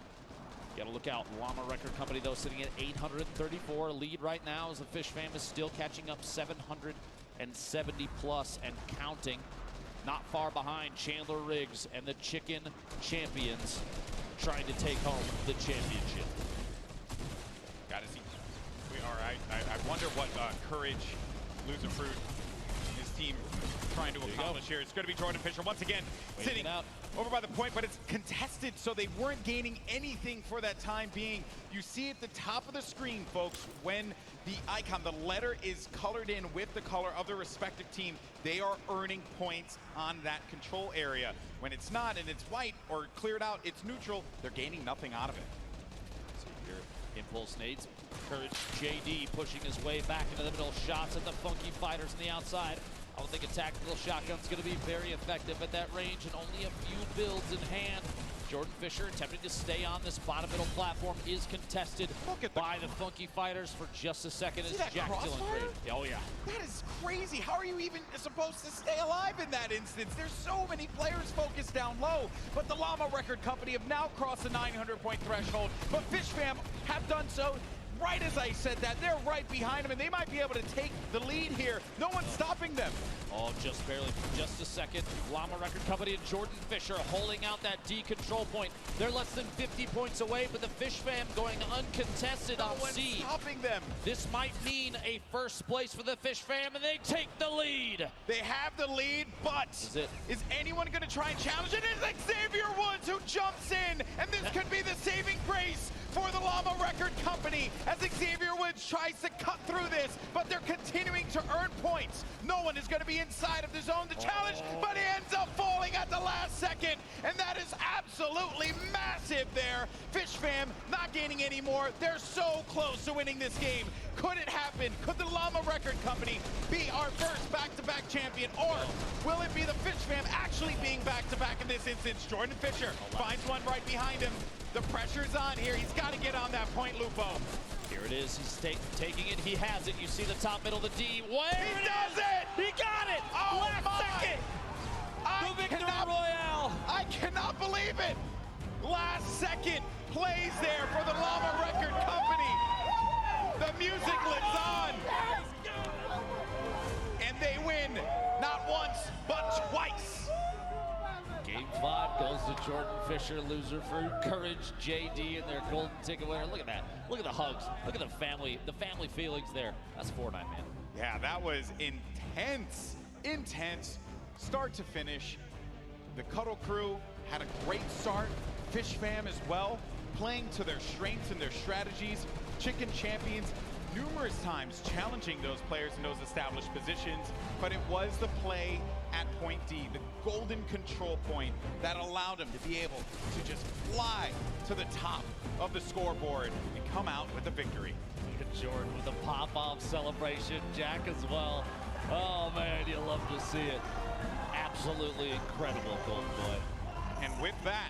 You gotta look out. Llama Record Company, though, sitting at 834. Lead right now as the Fish Fam is still catching up 770 plus and counting. Not far behind Chandler Riggs and the Chicken Champions trying to take home the championship. Gotta see. I wonder what Courage, Loser Fruit, his team trying to accomplish here. It's going to be Jordan Fisher once again sitting over by the point, but it's contested, so they weren't gaining anything for that time being. You see at the top of the screen, folks, when the icon, the letter is colored in with the color of the respective team, they are earning points on that control area. When it's not and it's white or cleared out, it's neutral, they're gaining nothing out of it. So here, impulse nades. Courage JD pushing his way back into the middle. Shots at the Funky Fighters on the outside. I don't think a tactical shotgun's going to be very effective at that range, and only a few builds in hand. Jordan Fisher attempting to stay on this bottom middle platform is contested by the Funky Fighters for just a second as Jack Dillon. Oh yeah. That is crazy. How are you even supposed to stay alive in that instance? There's so many players focused down low, but the Llama Record Company have now crossed the 900-point threshold, but Fish Fam have done so. Right as I said that, they're right behind them, and they might be able to take the lead here. No one's stopping them. Oh, just barely. Just a second. Llama Record Company and Jordan Fisher holding out that D control point. They're less than 50 points away, but the Fish Fam going uncontested on C. Stopping them. This might mean a first place for the Fish Fam, and they take the lead. They have the lead, but is anyone going to try and challenge it? It is Xavier Woods who jumps in, and this could be the saving grace for the Llama Record Company. company as Xavier Woods tries to cut through this, but they're continuing to earn points. No one is going to be inside of the zone to challenge, but he ends up falling at the last second, and that is absolutely massive there. Fish Fam not gaining any more. They're so close to winning this game. Could it happen? Could the Llama Record Company be our first back-to-back champion, or will it be the Fish Fam actually being back-to-back in this instance? Jordan Fisher finds one right behind him. The pressure's on here. He's got to get on that point, Lupo. Here it is. He's taking it. He has it. You see the top middle, the D. He does it! He got it! Oh Last my! second! The Victory Royale! I cannot believe it! Last second plays there for the Llama Record Company. The music lives on. And they win, not once, but twice. Game 5 goes to Jordan Fisher, loser for Courage JD and their golden ticket winner. Look at that. Look at the hugs. Look at the family feelings there. That's Fortnite, man. Yeah, that was intense. Intense. Start to finish. The Cuddle crew had a great start. Fish Fam as well, playing to their strengths and their strategies. Chicken Champions numerous times challenging those players in those established positions, but it was the play at point D, the golden control point, that allowed them to be able to just fly to the top of the scoreboard and come out with a victory. Look at Jordan with a pop-off celebration. Jack as well. Oh man, you love to see it. Absolutely incredible, Golden Boy. And with that,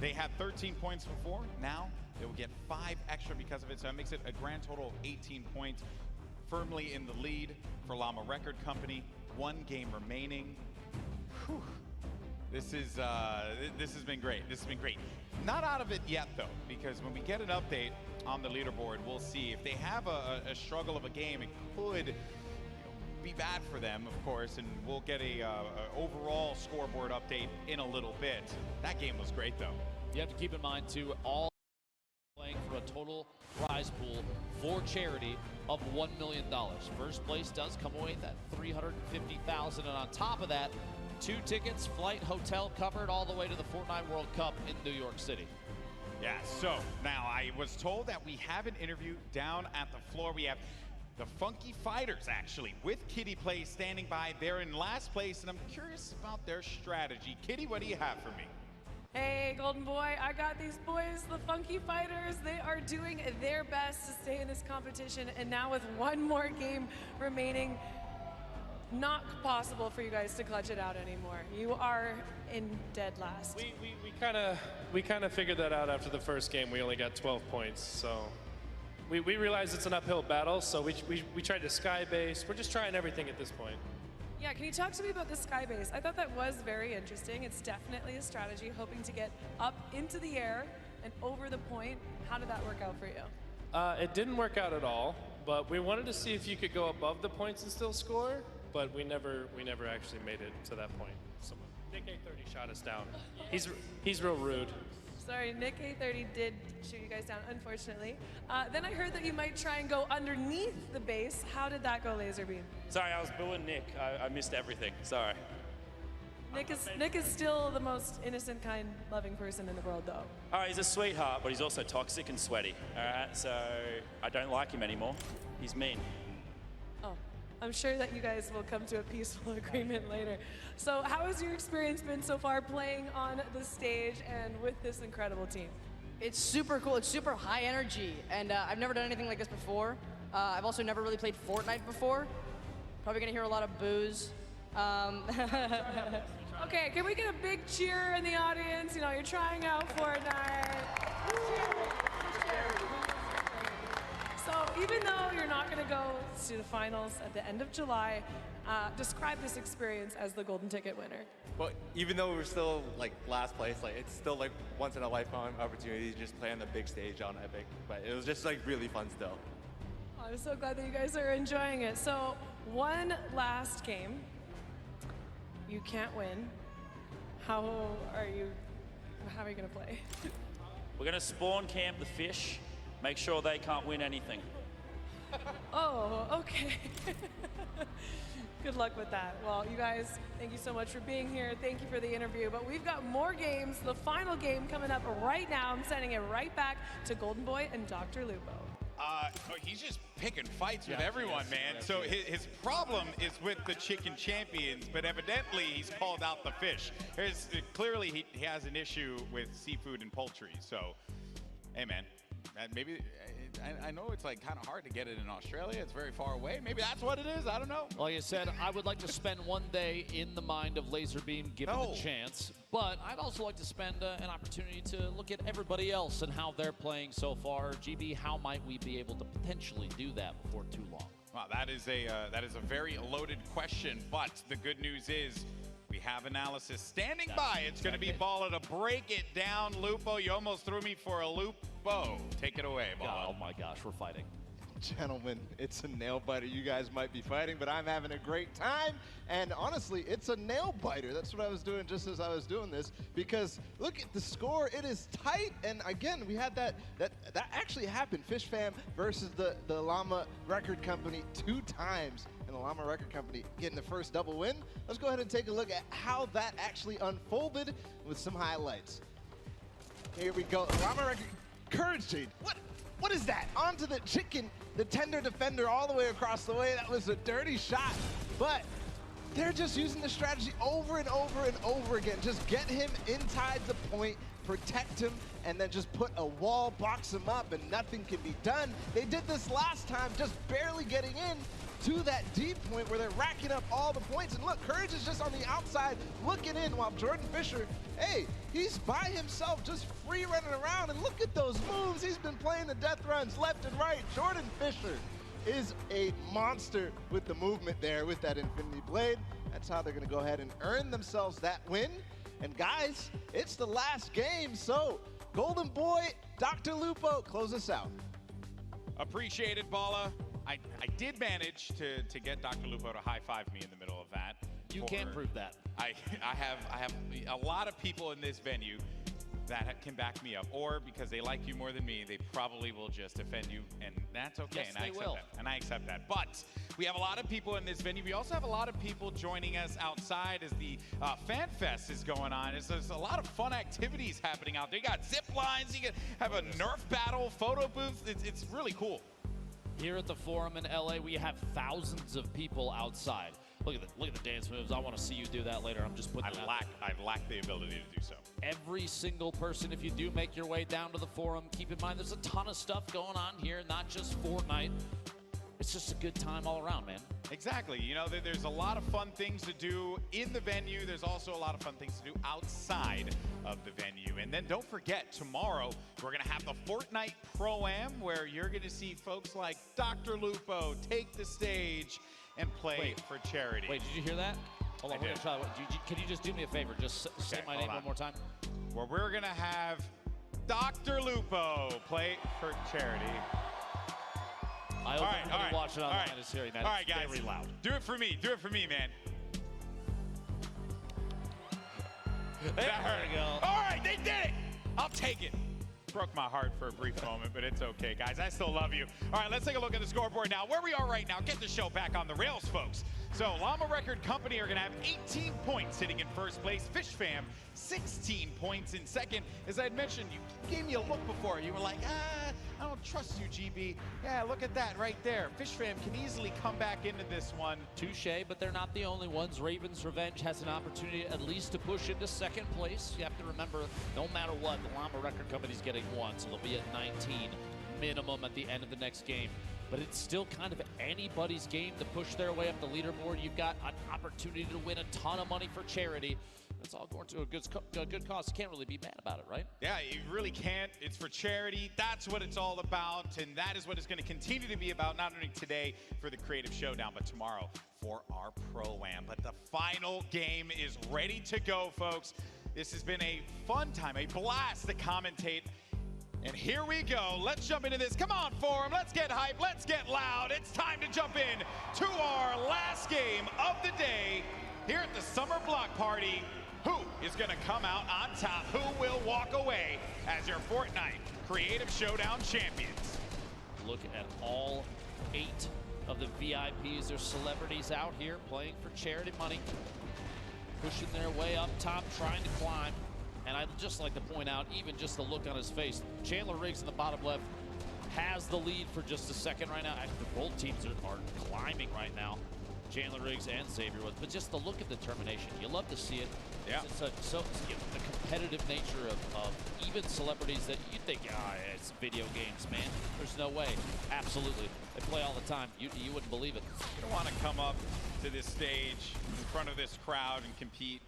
they had 13 points before. Now they will get 5 extra because of it, so that makes it a grand total of 18 points. Firmly in the lead for Llama Record Company. 1 game remaining. Whew. This has been great. This has been great. Not out of it yet though, because when we get an update on the leaderboard, we'll see if they have a struggle of a game. It could be bad for them, of course, and we'll get a overall scoreboard update in a little bit. That game was great though. You have to keep in mind too, all playing for a total prize pool for charity of $1 million. First place does come away that $350,000, and on top of that, 2 tickets, flight, hotel covered all the way to the Fortnite World Cup in New York City. Yeah, so now I was told that we have an interview down at the floor. We have the Funky Fighters actually with Kitty Play standing by. They're in last place, and I'm curious about their strategy. Kitty, what do you have for me? Hey, Golden Boy, I got these boys, the Funky Fighters. They are doing their best to stay in this competition, and now with 1 more game remaining, not possible for you guys to clutch it out anymore. You are in dead last. We kind of figured that out after the first game. We only got 12 points, so we realized it's an uphill battle, so we tried to sky base. We're just trying everything at this point. Yeah, can you talk to me about the sky base? I thought that was very interesting. It's definitely a strategy, hoping to get up into the air and over the point. How did that work out for you? It didn't work out at all, but we wanted to see if you could go above the points and still score, but we never actually made it to that point. So Nick A30 shot us down. He's real rude. Sorry, Nick A30 did shoot you guys down, unfortunately. Then I heard that you might try and go underneath the base. How did that go, Laserbeam? Sorry, I was booing Nick. I missed everything. Sorry. Nick is still the most innocent, kind, loving person in the world, though. All right, he's a sweetheart, but he's also toxic and sweaty. All right, so I don't like him anymore. He's mean. Oh, I'm sure that you guys will come to a peaceful agreement later. So how has your experience been so far playing on the stage and with this incredible team? It's super cool. It's super high energy, and I've never done anything like this before. I've also never really played Fortnite before. Probably gonna hear a lot of boos. Okay, can we get a big cheer in the audience? You know, you're trying out Fortnite. So even though you're not gonna go to the finals at the end of July, describe this experience as the golden ticket winner. Well, even though we're still like last place, like it's still like once in a lifetime opportunity to just play on the big stage on Epic. But it was just like really fun still. I'm so glad that you guys are enjoying it. So one last game. You can't win. How are you gonna play? We're gonna spawn camp the fish, make sure they can't win anything. Oh, okay. Good luck with that. Well, you guys, thank you so much for being here. Thank you for the interview. But we've got more games. The final game coming up right now. I'm sending it right back to Golden Boy and Dr. Lupo. He's just picking fights with everyone, man. So his problem is with the chicken champions, but evidently he's called out the fish. Clearly he has an issue with seafood and poultry. So, hey, man, maybe I know it's like kind of hard to get it in Australia. It's very far away. Maybe that's what it is. I don't know. Like I said, I would like to spend one day in the mind of Lazarbeam given the chance, but I'd also like to spend an opportunity to look at everybody else and how they're playing so far. GB, how might we be able to potentially do that before too long? Well, that is a very loaded question, but the good news is we have analysis standing by. It's going to be Balla to break it down. Lupo, you almost threw me for a loop. Bo, take it away, Balla. Oh my gosh, we're fighting. Gentlemen, it's a nail biter. You guys might be fighting, but I'm having a great time. And honestly, it's a nail biter. That's what I was doing just as I was doing this, because look at the score. It is tight. And again, we had that actually happened. Fish Fam versus the Llama Record Company 2 times. And the Llama Record Company getting the first double win. Let's go ahead and take a look at how that actually unfolded with some highlights. Here we go. Llama Record Courage Jade. What is that? Onto the chicken, the tender defender all the way across the way. That was a dirty shot, but they're just using the strategy over and over and over again. Just get him inside the point, protect him, and then just put a wall, box him up, and nothing can be done. They did this last time, just barely getting in to that deep point where they're racking up all the points. And look, Courage is just on the outside looking in while Jordan Fisher, hey, he's by himself just free running around. And look at those moves. He's been playing the death runs left and right. Jordan Fisher is a monster with the movement there with that Infinity Blade. That's how they're going to go ahead and earn themselves that win. And guys, it's the last game. So Golden Boy, Dr. Lupo, close us out. Appreciate it, Balla. I did manage to get Dr. Lupo to high-five me in the middle of that. You can't prove that. I have a lot of people in this venue that can back me up, or because they like you more than me, they probably will just defend you, and that's okay. Yes, and I accept that. And I accept that. But we have a lot of people in this venue. We also have a lot of people joining us outside as the Fan Fest is going on. There's a lot of fun activities happening out there. You got zip lines. You can have a Nerf battle, photo booth. It's really cool. Here at the Forum in LA, we have thousands of people outside. Look at the dance moves. I want to see you do that later. I'm just putting it out there. I lack the ability to do so. Every single person, if you do make your way down to the Forum, keep in mind there's a ton of stuff going on here, not just Fortnite. It's just a good time all around, man. Exactly. You know, there's a lot of fun things to do in the venue. There's also a lot of fun things to do outside of the venue. And then don't forget, tomorrow we're going to have the Fortnite Pro-Am, where you're going to see folks like Dr. Lupo take the stage and play for charity. Wait, did you hear that? Hold on, we're going to try. Can you just do me a favor? Just say my name one more time. Well, we're going to have Dr. Lupo play for charity. I hope everybody watching online is hearing that. All right, guys. Very loud. Do it for me. Do it for me, man. There we go. All right, they did it. I'll take it. Broke my heart for a brief moment, but it's okay, guys. I still love you. All right, let's take a look at the scoreboard now. Where we are right now, get the show back on the rails, folks. So Llama Record Company are going to have 18 points sitting in first place. Fish Fam, 16 points in second. As I had mentioned, you gave me a look before. You were like, I don't trust you, GB. Yeah, look at that right there. Fish Fam can easily come back into this one. Touche, but they're not the only ones. Raven's Revenge has an opportunity at least to push into second place. You have to remember, no matter what, the Llama Record Company's getting one, so they'll be at 19 minimum at the end of the next game. But it's still kind of anybody's game to push their way up the leaderboard. You've got an opportunity to win a ton of money for charity. It's all going to a good cause. You can't really be mad about it, right? Yeah, you really can't. It's for charity. That's what it's all about, and that is what it's going to continue to be about, not only today for the Creative Showdown, but tomorrow for our Pro-Am. But the final game is ready to go, folks. This has been a fun time, a blast to commentate. And here we go. Let's jump into this. Come on, Forum. Let's get hype. Let's get loud. It's time to jump in to our last game of the day here at the Summer Block Party. Who is going to come out on top? Who will walk away as your Fortnite Creative Showdown champions? Look at all 8 of the VIPs. There's celebrities out here playing for charity money, pushing their way up top, trying to climb. And I'd just like to point out, even just the look on his face, Chandler Riggs in the bottom left has the lead for just a second right now. Actually, both teams are climbing right now. Chandler Riggs and Xavier was, but just the look of determination. You love to see it. Yeah. It's the competitive nature of even celebrities that you think, it's video games, man. There's no way. Absolutely. They play all the time. You wouldn't believe it. You don't want to come up to this stage in front of this crowd and compete,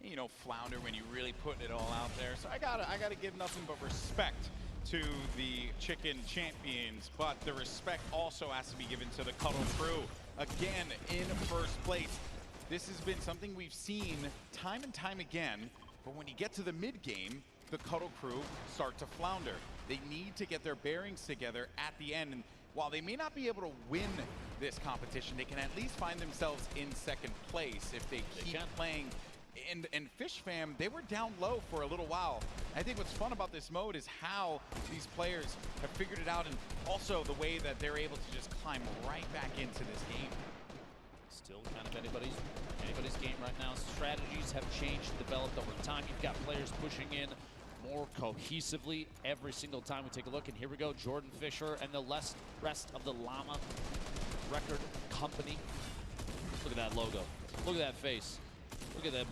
you know, flounder when you really putting it all out there. So I gotta give nothing but respect to the Chicken Champions, but the respect also has to be given to the Cuddle Crew. Again, in first place. This has been something we've seen time and time again, but when you get to the mid-game, the Cuddle Crew start to flounder. They need to get their bearings together at the end, and while they may not be able to win this competition, they can at least find themselves in second place if they keep playing. And Fish Fam, they were down low for a little while. I think what's fun about this mode is how these players have figured it out, and also the way that they're able to just climb right back into this game. Still kind of anybody's game right now. Strategies have changed, developed over time. You've got players pushing in more cohesively every single time we take a look. And here we go, Jordan Fisher and the rest of the Llama Record Company. Look at that logo. Look at that face. Look at them.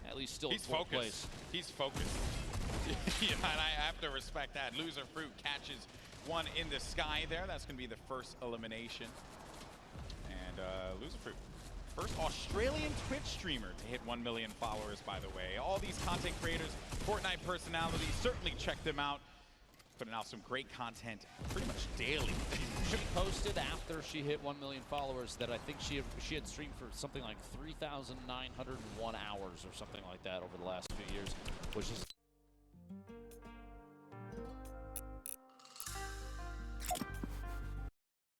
At least still in fourth place. He's focused. You know, and I have to respect that. Loser Fruit catches one in the sky there. That's going to be the first elimination. And Loser Fruit, first Australian Twitch streamer to hit 1 million followers, by the way. All these content creators, Fortnite personalities, certainly check them out. Putting out some great content pretty much daily. She posted after she hit 1 million followers that I think she had streamed for something like 3,901 hours or something like that over the last few years, which is